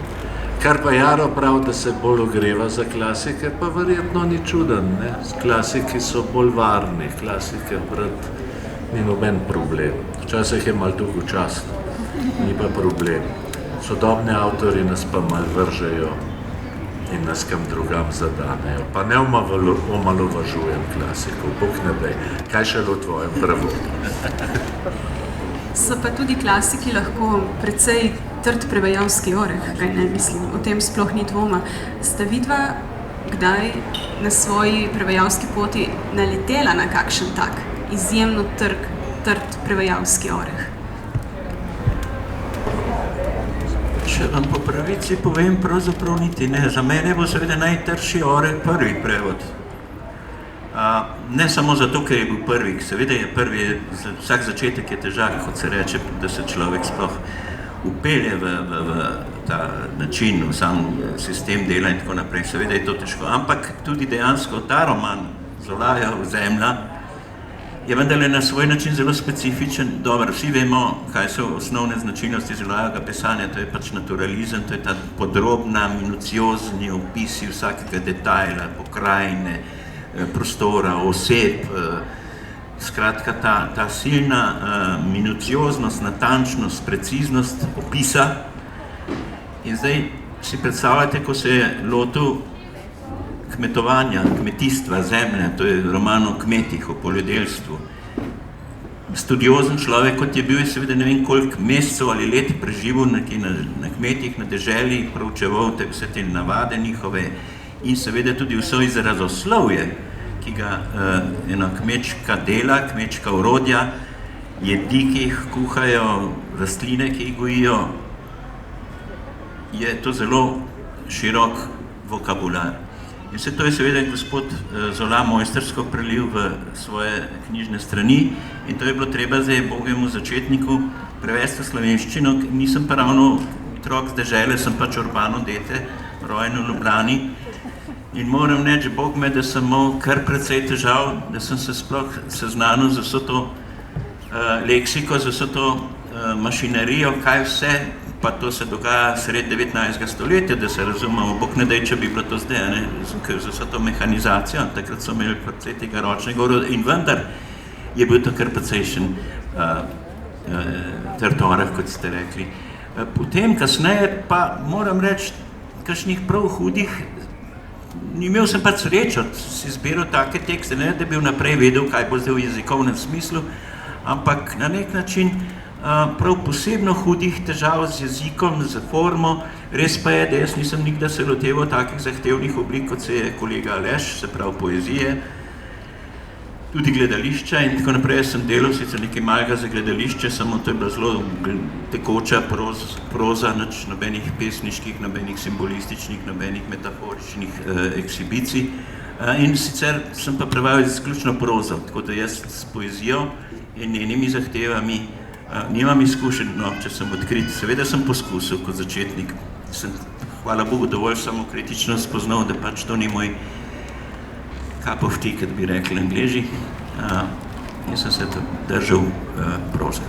Kar pa Jaro pravi, da se bolj ogreva za klasike, pa verjetno ni čuden, ne? Klasiki so bolj varni, klasike brati ni noben problem. Včasih je malo dolgočasno, ni pa problem. Sodobni avtori nas pa malo vržejo in nas kam drugam zadanejo. Pa ne omalovažujem klasikov, Bog ne daj, kaj šele v tvojem pravodu. So pa tudi klasiki lahko precej trd prevajalski oreh, kaj ne mislim, o tem sploh ni dvoma. Sta vidva kdaj na svoji prevajalski poti naletela na kakšen tak izjemno trd prevajalski oreh? Če vam po pravici povem, pravzaprav niti ne. Za mene bo seveda najtrši oreh prvi prevod. Ne samo zato, ker je bil prvi, seveda je prvi, vsak začetek je težak, kot se reče, da se človek sploh upelje v ta način, v sam sistem dela in tako naprej, seveda je to težko. Ampak tudi dejansko ta roman Zolaja Zemlja je vendarle na svoj način zelo specifičen. Dobro, vsi vemo, kaj so osnovne značilnosti Zolajevega pisanja, to je pač naturalizem, to je ta podrobna, minuciozni opisi vsakega detajla, pokrajine, prostora, oseb, skratka ta silna minucioznost, natančnost, preciznost opisa. In zdaj si predstavljate, ko se je lotil kmetovanja, kmetijstva, zemlje, to je roman o kmetih, o poljedelstvu. Studiozen človek, kot je bil, je seveda ne vem koliko mesecev ali let preživel na kmetih, na deželi, proučeval vse te navade njihove in seveda tudi vso izrazoslovje, ki ga ena kmečka dela, kmečka orodja, jedi, ki jih kuhajo, rastline, ki jih gojijo, je to zelo širok vokabular. In vse to je seveda gospod Zola mojstersko prelil v svoje knjižne strani in to je bilo treba zdaj bogemu začetniku prevesti v slovenščino. Nisem pa ravno otrok z dežele, sem pač urbano dete, rojen v Ljubljani. In moram reči, Bog me, da sem imel kar precej težav, da sem se sploh seznanil z vso to leksiko, z vso to mašinerijo, kaj vse, pa to se dogaja sred 19. stoletja, da se razumemo, Bog ne daj, če bi bilo to zdaj, ne, ker za vso to mehanizacijo, takrat so imeli precej tega ročnega orodja in vendar je bil to kar precejšen trd oreh, kot ste rekli. Potem, kasneje pa moram reči, kakšnih prav hudih, imel sem pač srečo, si zbiral take tekste, ne da bi vnaprej vedel, kaj bo zdaj v jezikovnem smislu, ampak na nek način prav posebno hudih težav z jezikom, z formo. Res pa je, da jaz nisem nikdar se loteval takih zahtevnih oblik, kot se je kolega Aleš, se pravi poezije, tudi gledališča in tako naprej. Sem delal sicer nekaj malega za gledališče, samo to je bila zelo tekoča proza, nobenih pesniških, nobenih simbolističnih, nobenih metaforičnih ekshibicij. In sicer sem pa prevajal izključno prozo, tako da jaz s poezijo in njenimi zahtevami nimam izkušenj, no, če sem odkrit. Seveda sem poskusil kot začetnik. Sem, hvala Bogu, dovolj samokritično spoznal, da pač to ni moj cup of tea, kot bi rekli Angleži. In sem se držal proze.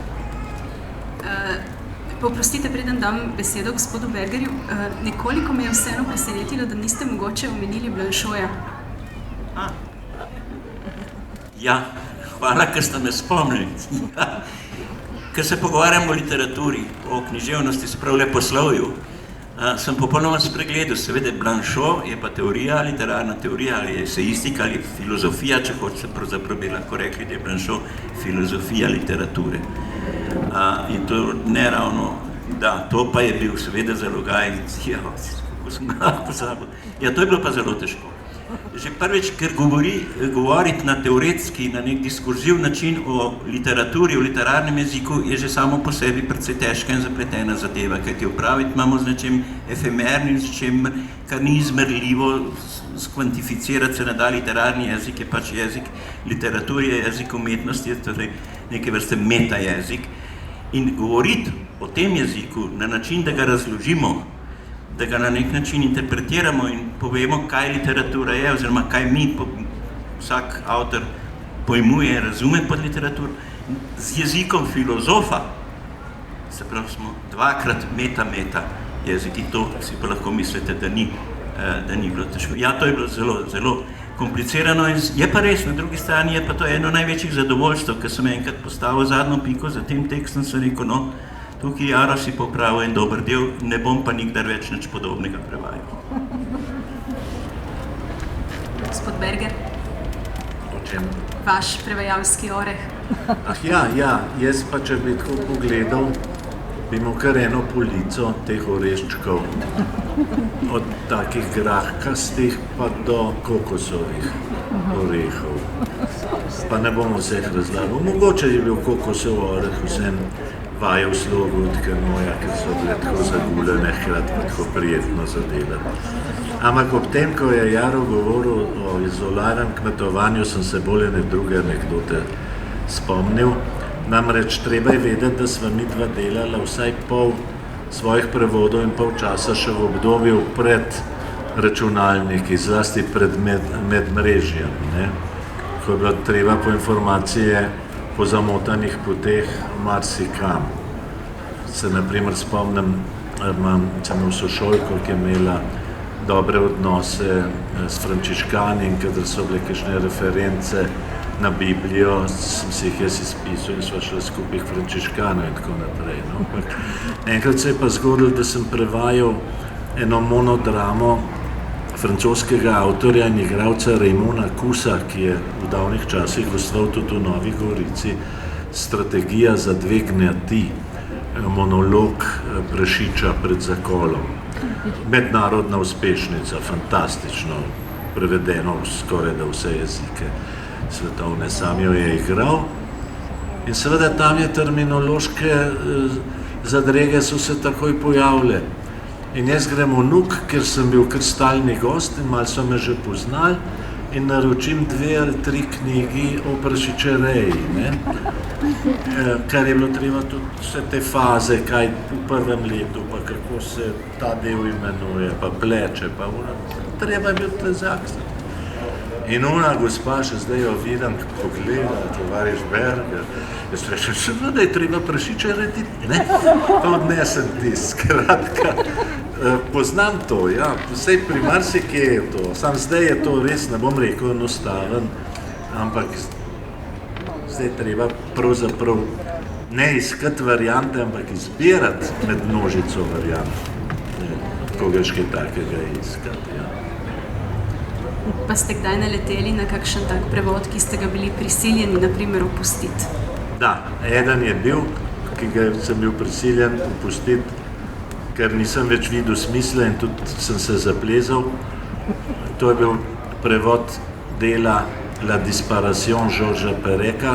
Poprostite, preden dam besedo gospodu Bergerju, nekoliko me je vseeno presenetilo, da niste mogoče omenili Blanchoja. Ja, hvala, ker ste me spomnili. Ker se pogovarjam o literaturi, o književnosti, se pravi leposlovju, sem popolnoma spregledal. Seveda Blanchot je pa teorija, literarna teorija, ali esejistika, ali filozofija, če hočete, pravzaprav bi lahko rekli, da je Blanchot filozofija literature. In to ne ravno, da, to pa je bil seveda zalogaj, kako sem ga pozabil. Ja, to je bilo pa zelo težko. že prvič, ker govoriti na teoretski, na nek diskurziv način o literaturi, o literarnem jeziku je že samo po sebi precej težka in zapletena zadeva, kajti opraviti imamo z nečim efemernim, z nečim, kar ni izmerljivo, skvantificirati se ne da. Literarni jezik je pač jezik literature, je jezik umetnosti, je torej neke vrste meta jezik. In govoriti o tem jeziku na način, da ga razložimo, da ga na nek način interpretiramo in povemo, kaj literatura je, oziroma kaj mi, vsak avtor pojmuje in razume pod literaturo, z jezikom filozofa, se pravi, smo dvakrat meta jezik in to si pa lahko mislite, da ni bilo težko. Ja, to je bilo zelo, zelo komplicirano in je pa res, na drugi strani je pa to eno največjih zadovoljstv, ker sem enkrat postavil zadnjo piko za tem tekstom, sem rekel, no, tukaj Jaro si popravil en dober del, ne bom pa nikdar več nič podobnega prevajal. Gospod Berger, O čem? vaš prevajalski oreh. Ja, jaz pa, če bi tako pogledal, bi imel kar eno polico teh oreščkov, od takih grahkastih pa do kokosovih orehov. Pa ne bom vseh razlagal. Mogoče je bil kokosov oreh vsem vaje v slogu od kanoja, ker so bile tako zagulene, hkrati pa tako prijetno zadelati. Ampak ob tem, ko je Jaro govoril o izolarnem kmetovanju, sem se bolj ene druge anekdote spomnil. Namreč treba je vedeti, da sva mi dva delala vsaj pol svojih prevodov in pol časa še v obdobju pred računalniki, zlasti pred medmrežjem, ne? Ko je bilo treba po informacije po zamotanih poteh marsikam. Se na primer spomnim, sem imel sošolko, ki je imela dobre odnose s frančiškani in kadar so bile kakšne reference na Biblijo, sem si jih jaz izpisal in sva šla skupaj k frančiškanu in tako naprej. No? Enkrat se je pa zgodilo, da sem prevajal eno monodramo francoskega avtorja in igralca Raimona Kusa, ki je v davnih časih gostoval tudi v Novi Gorici, Strategija za dve gnjati, monolog prašiča pred zakolom. Mednarodna uspešnica, fantastično, prevedeno skoraj da vse jezike svetovne, sam jo je igral. In seveda tam je terminološke zadrege so se takoj pojavile. In jaz grem v Nuk, ker sem bil kar stalni gost in malo so me že poznali in naročim 2 ali 3 knjigi o prašičereji, ne? Kar je bilo treba tudi vse te faze, kaj v prvem letu, pa kako se ta del imenuje, pa pleče, pa treba je bil tlezak. In ona gospa, še zdaj jo vidim, pogleda, tovariš Berger, jaz rečem, seveda je treba prašiče rediti, ne? Pa odnesem skratka. Poznam to, ja, vsej pri marsikje je to, sam zdaj je to res, ne bom rekel enostaven, ampak zdaj treba pravzaprav ne iskati variante, ampak izbirati med množico variant, kogaške takega iskati, ja. Pa ste kdaj naleteli na kakšen tak prevod, ki ste ga bili prisiljeni, na primer, opustiti? Da, eden je bil, ki ga sem bil prisiljen opustiti, ker nisem več videl smisla in tudi sem se zaplezal. To je bil prevod dela La Disparition Georgesa Pereka,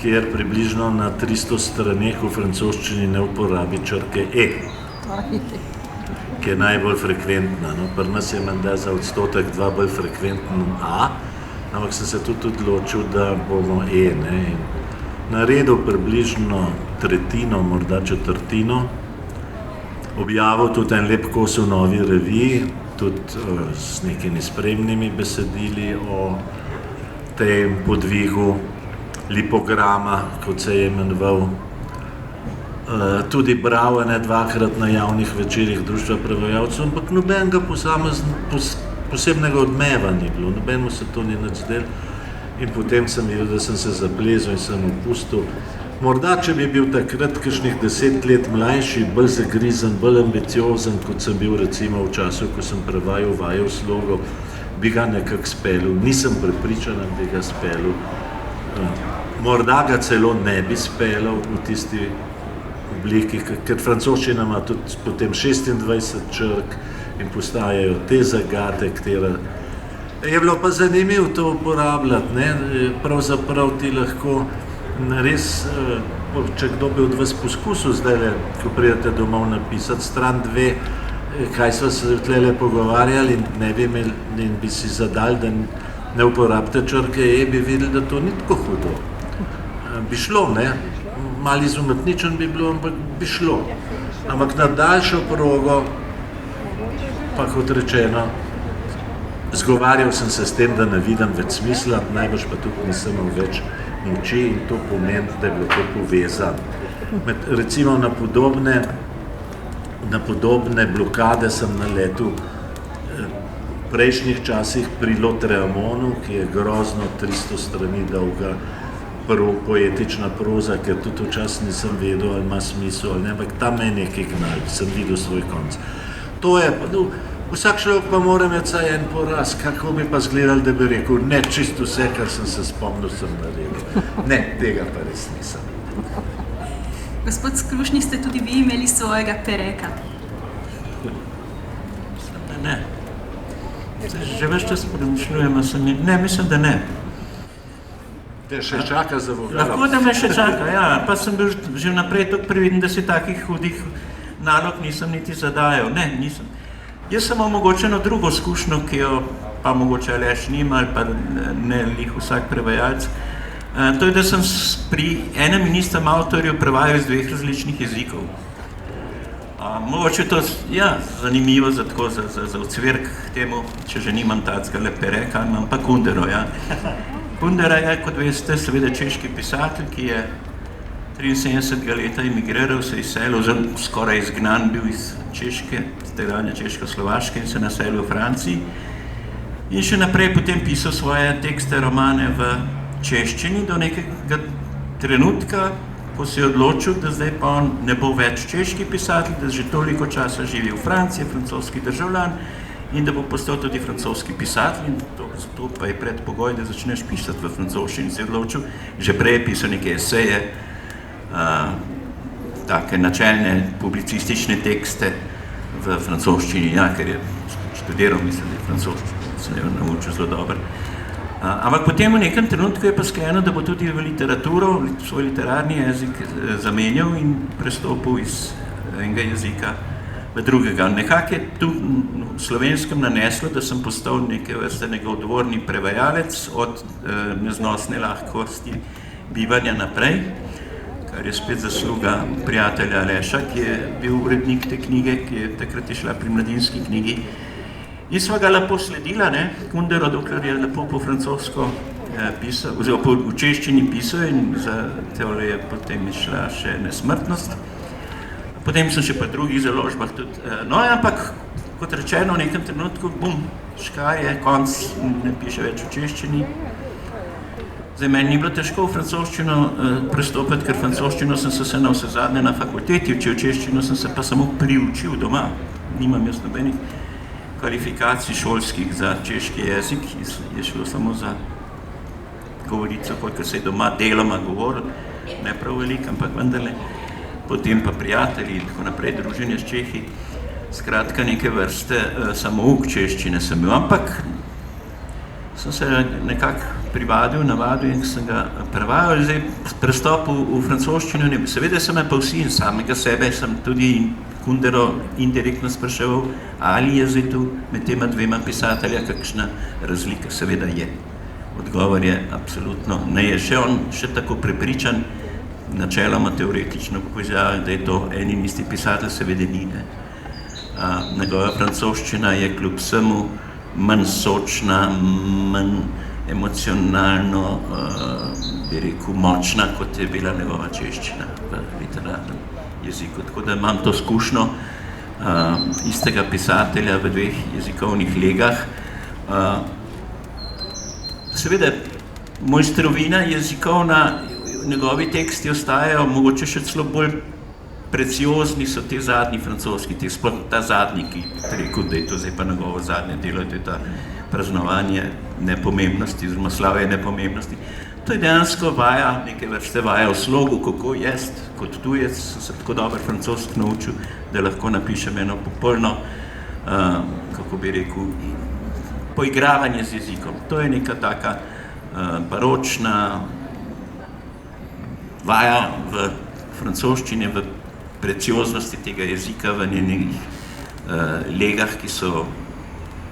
kjer približno na 300 straneh v francoščini ne uporabi črke E, ki je najbolj frekventna. No, pri nas je menda za odstotek 2 bolj frekventen A, ampak sem se tudi odločil, da bomo E, ne, in naredil približno tretjino, morda četrtino, objavil tudi en lep kos v Novi reviji, tudi s nekimi spremnimi besedili o tem podvigu lipograma, kot se je imenoval. Tudi bral ene 2-krat na javnih večerih Društva prevajalcev, ampak nobenega posebnega odmeva ni bilo, nobenemu se to ni nič zdelo. In potem sem videl, da sem se zaplezal in sem opustil. Morda, če bi bil takrat kakšnih 10 let mlajši, bolj zagrizen, bolj ambiciozen, kot sem bil recimo v času, ko sem prevajal vaje v slogu, bi ga nekako speljal. Nisem prepričan, da bi ga speljal. Morda ga celo ne bi speljal v tisti obliki, ker francoščina ima tudi potem 26 črk in postajajo te zagate, Je bilo pa zanimivo to uporabljati, ne? Pravzaprav ti lahko res, če kdo bi od vas poskusil zdaj, ko pridete domov napisati stran 2, kaj sva se tlele pogovarjali in ne bi imeli, in bi si zadali, da ne uporabite črke E, bi videli, da to ni tako hudo. Bi šlo, ne? Malo izumetničen bi bilo, ampak bi šlo. Ampak na daljšo progo, pa kot rečeno, zgovarjal sem se s tem, da ne vidim več smisla, najbrž pa tudi nisem imel več moči in to pomeni, da je bilo to povezano. Recimo na podobne blokade sem naletel v prejšnjih časih pri Lautréamontu, ki je grozno 300 strani dolga poetična proza, ker tudi včasih nisem vedel, ali ima smisel ali ne, ampak tam me je nekaj gnal, sem videl svoj konc. To je, vsak človek pa mora imeti vsaj en poraz, kako bi pa zgledali, da bi rekel, ne, čisto vse, kar sem se spomnil, sem naredil. Ne, tega pa res nisem. Gospod Skrušnik, ste tudi vi imeli svojega pereka? Ne. Že več čas premišljujemo, ne, mislim, da ne. Te še čaka za vogalom. Lahko, da me še čaka, ja, pa sem bil že naprej tako previden, da si takih hudih nalog nisem niti zadajal. Ne, nisem. Jaz sem imel mogoče eno drugo izkušnjo, ki jo pa mogoče Aleš nima ali pa ne lih vsak prevajalec. To je, da sem pri enem in istem avtorju prevajal iz 2 različnih jezikov. Mogoče to, ja, zanimivo za odsvirk temu, če že nimam tacega pereka, imam pa Kundero, ja. Kundera je, kot veste, seveda češki pisatelj, ki je 73 leta emigriral, se izselil, skoraj izgnan bil iz Češke, iz tedanje Češko-Slovaške in se naselil v Franciji. In še naprej potem pisal svoje tekste, romane v češčini do nekega trenutka, ko se je odločil, da zdaj pa on ne bo več češki pisatelj, da že toliko časa živi v Franciji, francoski državljan in da bo postal tudi francoski pisatelj. In to pa je predpogoj, da začneš pisati v francoščini. Se je odločil, že prej je pisal neke eseje, take načelne publicistične tekste v francoščini, ja, ker je študiral, mislim, da je francoščino, se je naučil zelo dobro. Ampak potem v nekem trenutku je pa sklenil, da bo tudi v literaturo, svoj literarni jezik zamenjal in prestopil iz enega jezika v drugega. Nekako je tu v slovenskem naneslo, da sem postal neke vrste njegov dvorni prevajalec od neznosne lahkosti bivanja naprej, kar je spet zasluga prijatelja Aleša, ki je bil urednik te knjige, ki je takrat išla pri Mladinski knjigi. In sva ga lepo sledila, ne, Kundero, dokler je lepo po francosko pisal, oziroma v češčini pisal in za teole je potem išla še Nesmrtnost. Potem sem še po drugih založbah tudi, no, ampak, kot rečeno, v nekem trenutku, bum, škaj je, konc, ne piše več v češčini. Zdaj, meni ni bilo težko v francoščino prestopiti, ker francoščino sem se na vse zadnje na fakulteti učil, češčino sem se pa samo priučil doma. Nimam jaz nobenih kvalifikacij šolskih za češki jezik, je šlo samo za govorico, koliko se je doma deloma govoril, ne prav veliko, ampak vendarle, potem pa prijatelji in tako naprej, druženje s Čehi, skratka neke vrste samouk češčine sem bil, ampak sem se nekako privadil, navadil in sem ga prevajal, zdaj prestopil v francoščino, seveda sem me pa vsi in samega sebe sem tudi Kundero indirektno spraševal, ali je zdaj tu med tema dvema pisatelja kakšna razlika. Seveda je. Odgovor je absolutno ne. Je še on še tako prepričan, načeloma teoretično, kako izjavlja, da je to en in isti pisatelj, seveda ni. Njegova francoščina je kljub vsemu manj sočna, manj emocionalno, bi rekel, močna, kot je bila njegova češčina v literarnem jeziku. Tako da imam to izkušnjo istega pisatelja v 2 jezikovnih legah. Seveda, mojstrovina jezikovna, njegovi teksti ostajajo mogoče še celo bolj preciozni, so te zadnji francoski tekst, sploh ta zadnji, ki rekel, da je to zdaj pa njegovo zadnje delo, to je ta praznovanje nepomembnosti, oziroma slavje nepomembnosti. To je dejansko vaja, neke vrste vaja v slogu, kako jest, kot tujec, sem se tako dober francosk naučil, da lahko napišem eno popolno, kako bi rekel, poigravanje z jezikom. To je neka taka baročna vaja v francoščini, v precioznosti tega jezika, v njenih legah, ki so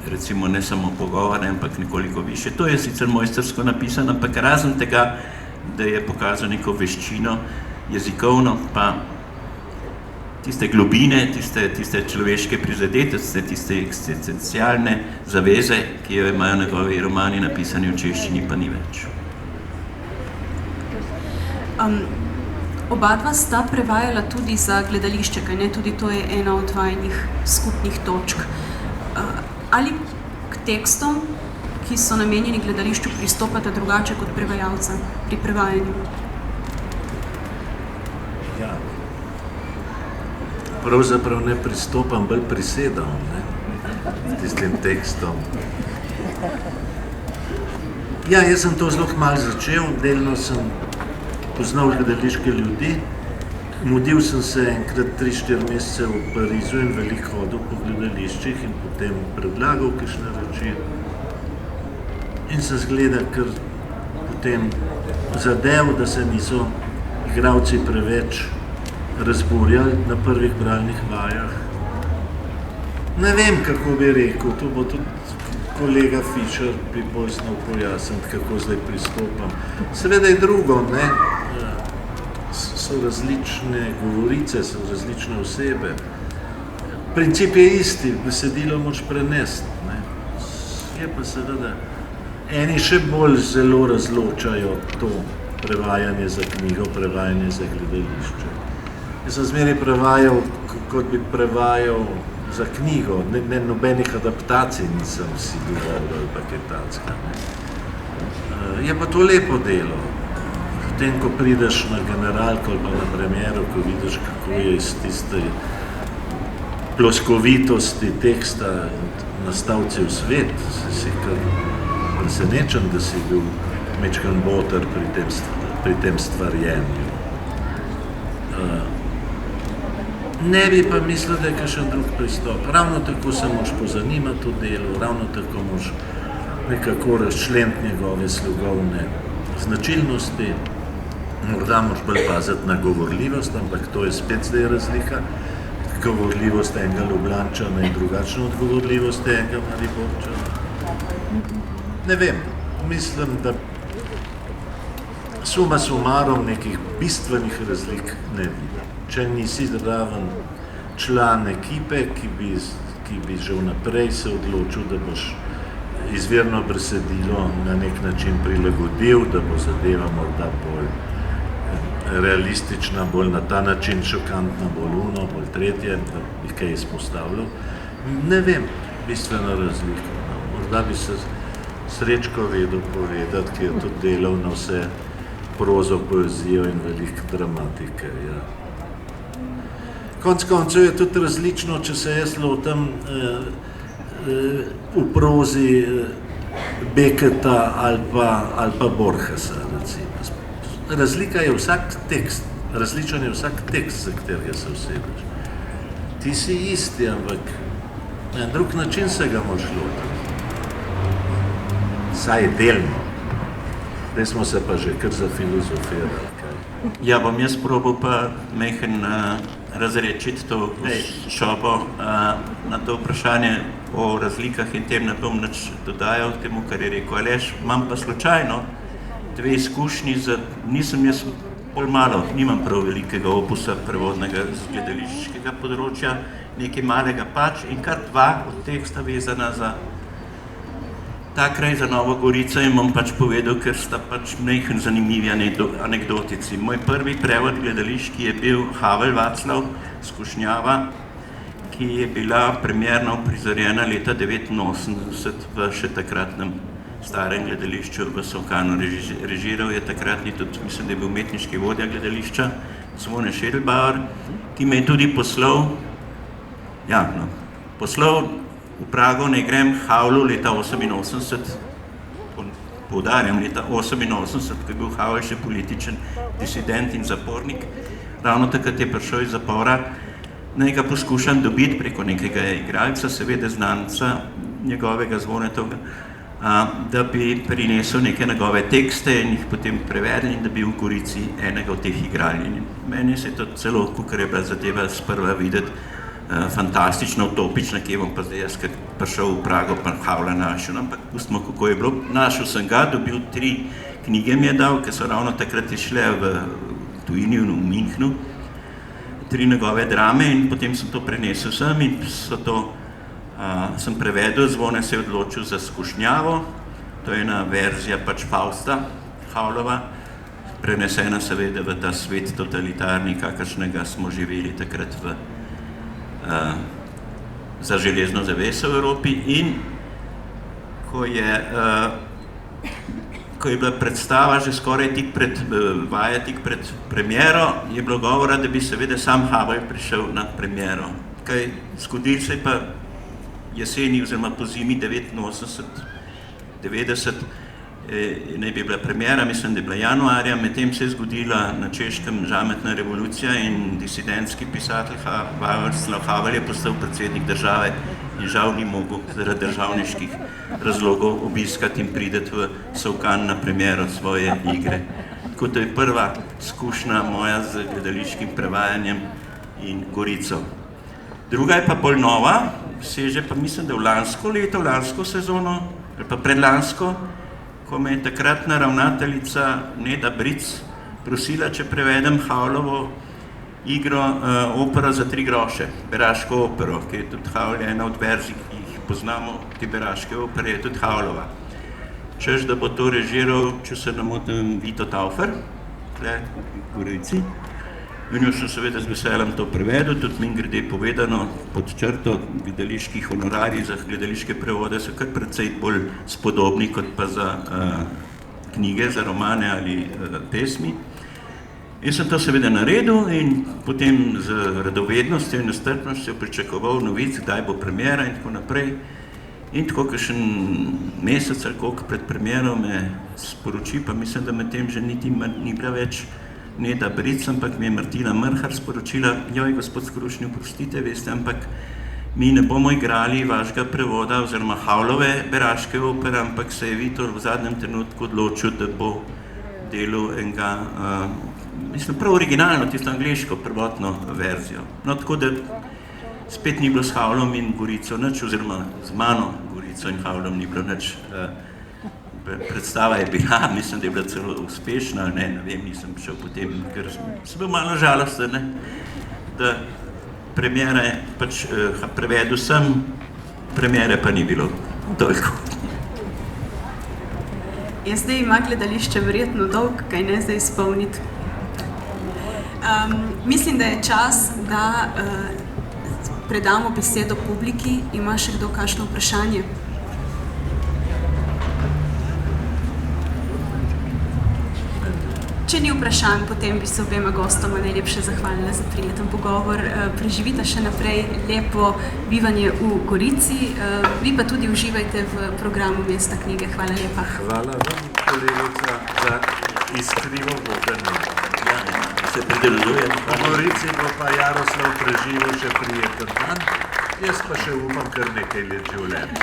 recimo ne samo pogovore, ampak nekoliko više. To je sicer mojstersko napisano, ampak razen tega, da je pokazal neko veščino jezikovno, pa tiste globine, tiste človeške prizadetosti, tiste eksistencialne zaveze, ki jo imajo njegovi romani napisani v češčini, pa ni več. Oba dva sta prevajala tudi za gledališče, kaj ne? Tudi to je ena od vajinih skupnih točk. Ali k tekstom, ki so namenjeni gledališču, pristopate drugače kot prevajalca pri prevajanju? Ja. Pravzaprav ne pristopam, bolj prisedam, ne, tistim tekstom. Ja, jaz sem to zelo malo začel, delno sem poznal gledališke ljudi, mudil sem se enkrat 3-4 mesece v Parizu in veliko hodil po gledališčih in potem predlagal kakšne reči. In se zgleda, ker potem zadev, da se niso igralci preveč razburjali na prvih bralnih vajah. Ne vem, kako bi rekel, to bo tudi kolega Fischer bi bolj znal pojasniti, kako zdaj pristopam. Seveda je drugo, ne, so različne govorice, so različne osebe. Princip je isti, besedilo moč prenesti, ne. Je pa seveda, eni še bolj zelo razločajo to prevajanje za knjigo, prevajanje za gledališče. Jaz sem zmeraj prevajal, kot bi prevajal za knjigo, ne nobenih adaptacij nisem si dovolil ali pa kaj tacka. Je pa to lepo delo. Potem, ko prideš na generalko ali pa na premiero, ko vidiš, kako je iz tiste ploskovitosti teksta nastal cel svet, si kar presenečen, da si bil mečkan boter pri tem stvarjenju. Ne bi pa mislil, da je kakšen drug pristop. Ravno tako se moraš pozanimati v delu, ravno tako moraš nekako razčleniti njegove slogovne značilnosti. Morda moraš bolj paziti na govorljivost, ampak to je spet zdaj razlika. Govorljivost enega Ljubljančana je drugačna od govorljivosti enega Mariborčana. Ne vem, mislim, da suma sumarom nekih bistvenih razlik ne vidim. Če nisi zraven član ekipe, ki bi že vnaprej se odločil, da boš izvirno besedilo na nek način prilagodil, da bo zadeva morda bolj realistična, bolj na ta način šokantna, bolj uno, bolj tretje, da bi kaj izpostavljal. Ne vem, bistveno razliko. Morda bi se Srečko vedel povedati, ki je tudi delal na vse prozo, poezijo in veliko dramatike. Ja. Konec koncev je tudi različno, če se jaz lotam v prozi Becketa ali pa Borgesa, recimo. Razlika je vsak tekst, različen je vsak tekst, za katerega se usedeš. Ti si isti, ampak na drug način se ga moraš lotiti. Saj delno. Zdaj smo se pa že kar zafilozofirali. Ja, bom jaz probal pa mehen razrečiti to šobo na to vprašanje o razlikah in tem ne bom nič dodajal temu, kar je rekel Aleš. Imam pa slučajno dve izkušnji, nisem jaz bolj malo, nimam prav velikega opusa prevodnega z gledališkega področja, nekaj malega pač in kar dva od teh sta vezana za ta kraj, za Novo Gorico in bom pač povedal, ker sta pač mehen zanimivi anekdotici. Moj prvi prevod gledališki je bil Havel Václav, Skušnjava, ki je bila premierno uprizorjena leta 1989 v še takratnem starem gledališču v Solkanu. Režiral je takratni tudi, mislim, da je bil umetniški vodja gledališča, Zvone Schädelbauer, ki me je tudi poslal v Prago, ne grem Havlu leta 1988, poudarjam, leta 1988, ko je bil Havel še političen disident in zapornik. Ravno takrat je prišel iz zapora, naj ga poskušam dobiti preko nekega igralca, seveda znanca, njegovega Zvonetovega, da bi prinesel neke njegove tekste in jih potem prevedli in da bi v Gorici enega od teh igrali. In meni se je to celo, kakor je bila zadeva sprva videti, fantastično, utopična, kje bom pa zdaj jaz prišel v Prago, pa Havla našel, ampak pustimo, kako je bilo. Našel sem ga, dobil 3 knjige mi je dal, ki so ravno takrat išle v tujini, v Münchnu, 3 njegove drame in potem sem to prenesel sem in sem prevedel, Zvone se je odločil za Skušnjavo, to je ena verzija pač Fausta Havlova, prenesena seveda v ta svet totalitarni, kakršnega smo živeli takrat za železno zaveso v Evropi in ko je bila predstava že skoraj tik pred premiero, je bilo govora, da bi seveda sam Havel prišel na premiero. Kaj zgodil se je pa jeseni oziroma po zimi 89-90 naj bi bila premiera, mislim, da je bila januarja, medtem se je zgodila na Češkem žametna revolucija in disidentski pisatelj Václav Havel je postal predsednik države in žal ni mogel zaradi državniških razlogov obiskati in prideti v Solkan na premiero svoje igre. Tako to je prva izkušnja moja z gledališkim prevajanjem in Gorico. Druga je pa bolj nova, seže pa mislim, da v lansko leto, v lansko sezono, ali pa predlansko, ko me je takratna ravnateljica Neda Bric prosila, če prevedem Havlovo igro Opera za 3 groše, Beraško opero, ki je tudi Havel, ena od verzij, ki jih poznamo, te Beraške opere, je tudi Havlova. Češ, da bo to režiral, če se ne motim, Vito Taufer, tukaj v Gorici. In jo sem seveda z veseljem to prevedel, tudi mimogrede povedano pod črto, gledališki honorarji za gledališke prevode so kar precej bolj spodobni kot pa za knjige, za romane ali pesmi. Jaz sem to seveda naredil in potem z radovednostjo in nestrpnostjo pričakoval novic, kdaj bo premiera in tako naprej. In tako kakšen mesec ali koliko pred premiero me sporoči, pa mislim, da med tem že niti ni bila več Neda Bric, ampak mi je Martina Mrhar sporočila, joj, gospod Skrušnji, oprostite, veste, ampak mi ne bomo igrali vašega prevoda oziroma Havlove Beraške opere, ampak se je Vito v zadnjem trenutku odločil, da bo delal enega, mislim, prav originalno, tisto angleško prvotno verzijo. No, tako da spet ni bilo s Havlom in Gorico nič, oziroma z mano Gorico in Havlom ni bilo nič. Predstava je bila, mislim, da je bila celo uspešna, ne vem, nisem šel potem, ker sem bil malo žalosten, da premiere pač prevedel sem, premiere pa ni bilo toliko. Zdaj ima gledališče verjetno dolg, kaj ne zdaj izpolniti. Mislim, da je čas, da predamo besedo publiki. Ima še kdo kakšno vprašanje? Če ni vprašanj, potem bi se obema gostoma najlepše zahvalila za prijeten pogovor. Preživite še naprej lepo bivanje v Gorici. Vi pa tudi uživajte v programu Mesta knjige. Hvala lepa. Hvala vam, kolegica, za iskrivo vodenje. Se pridružujem. V Gorici bo pa Jaroslav preživel še prijeten dan, jaz pa še upam kar nekaj let življenja.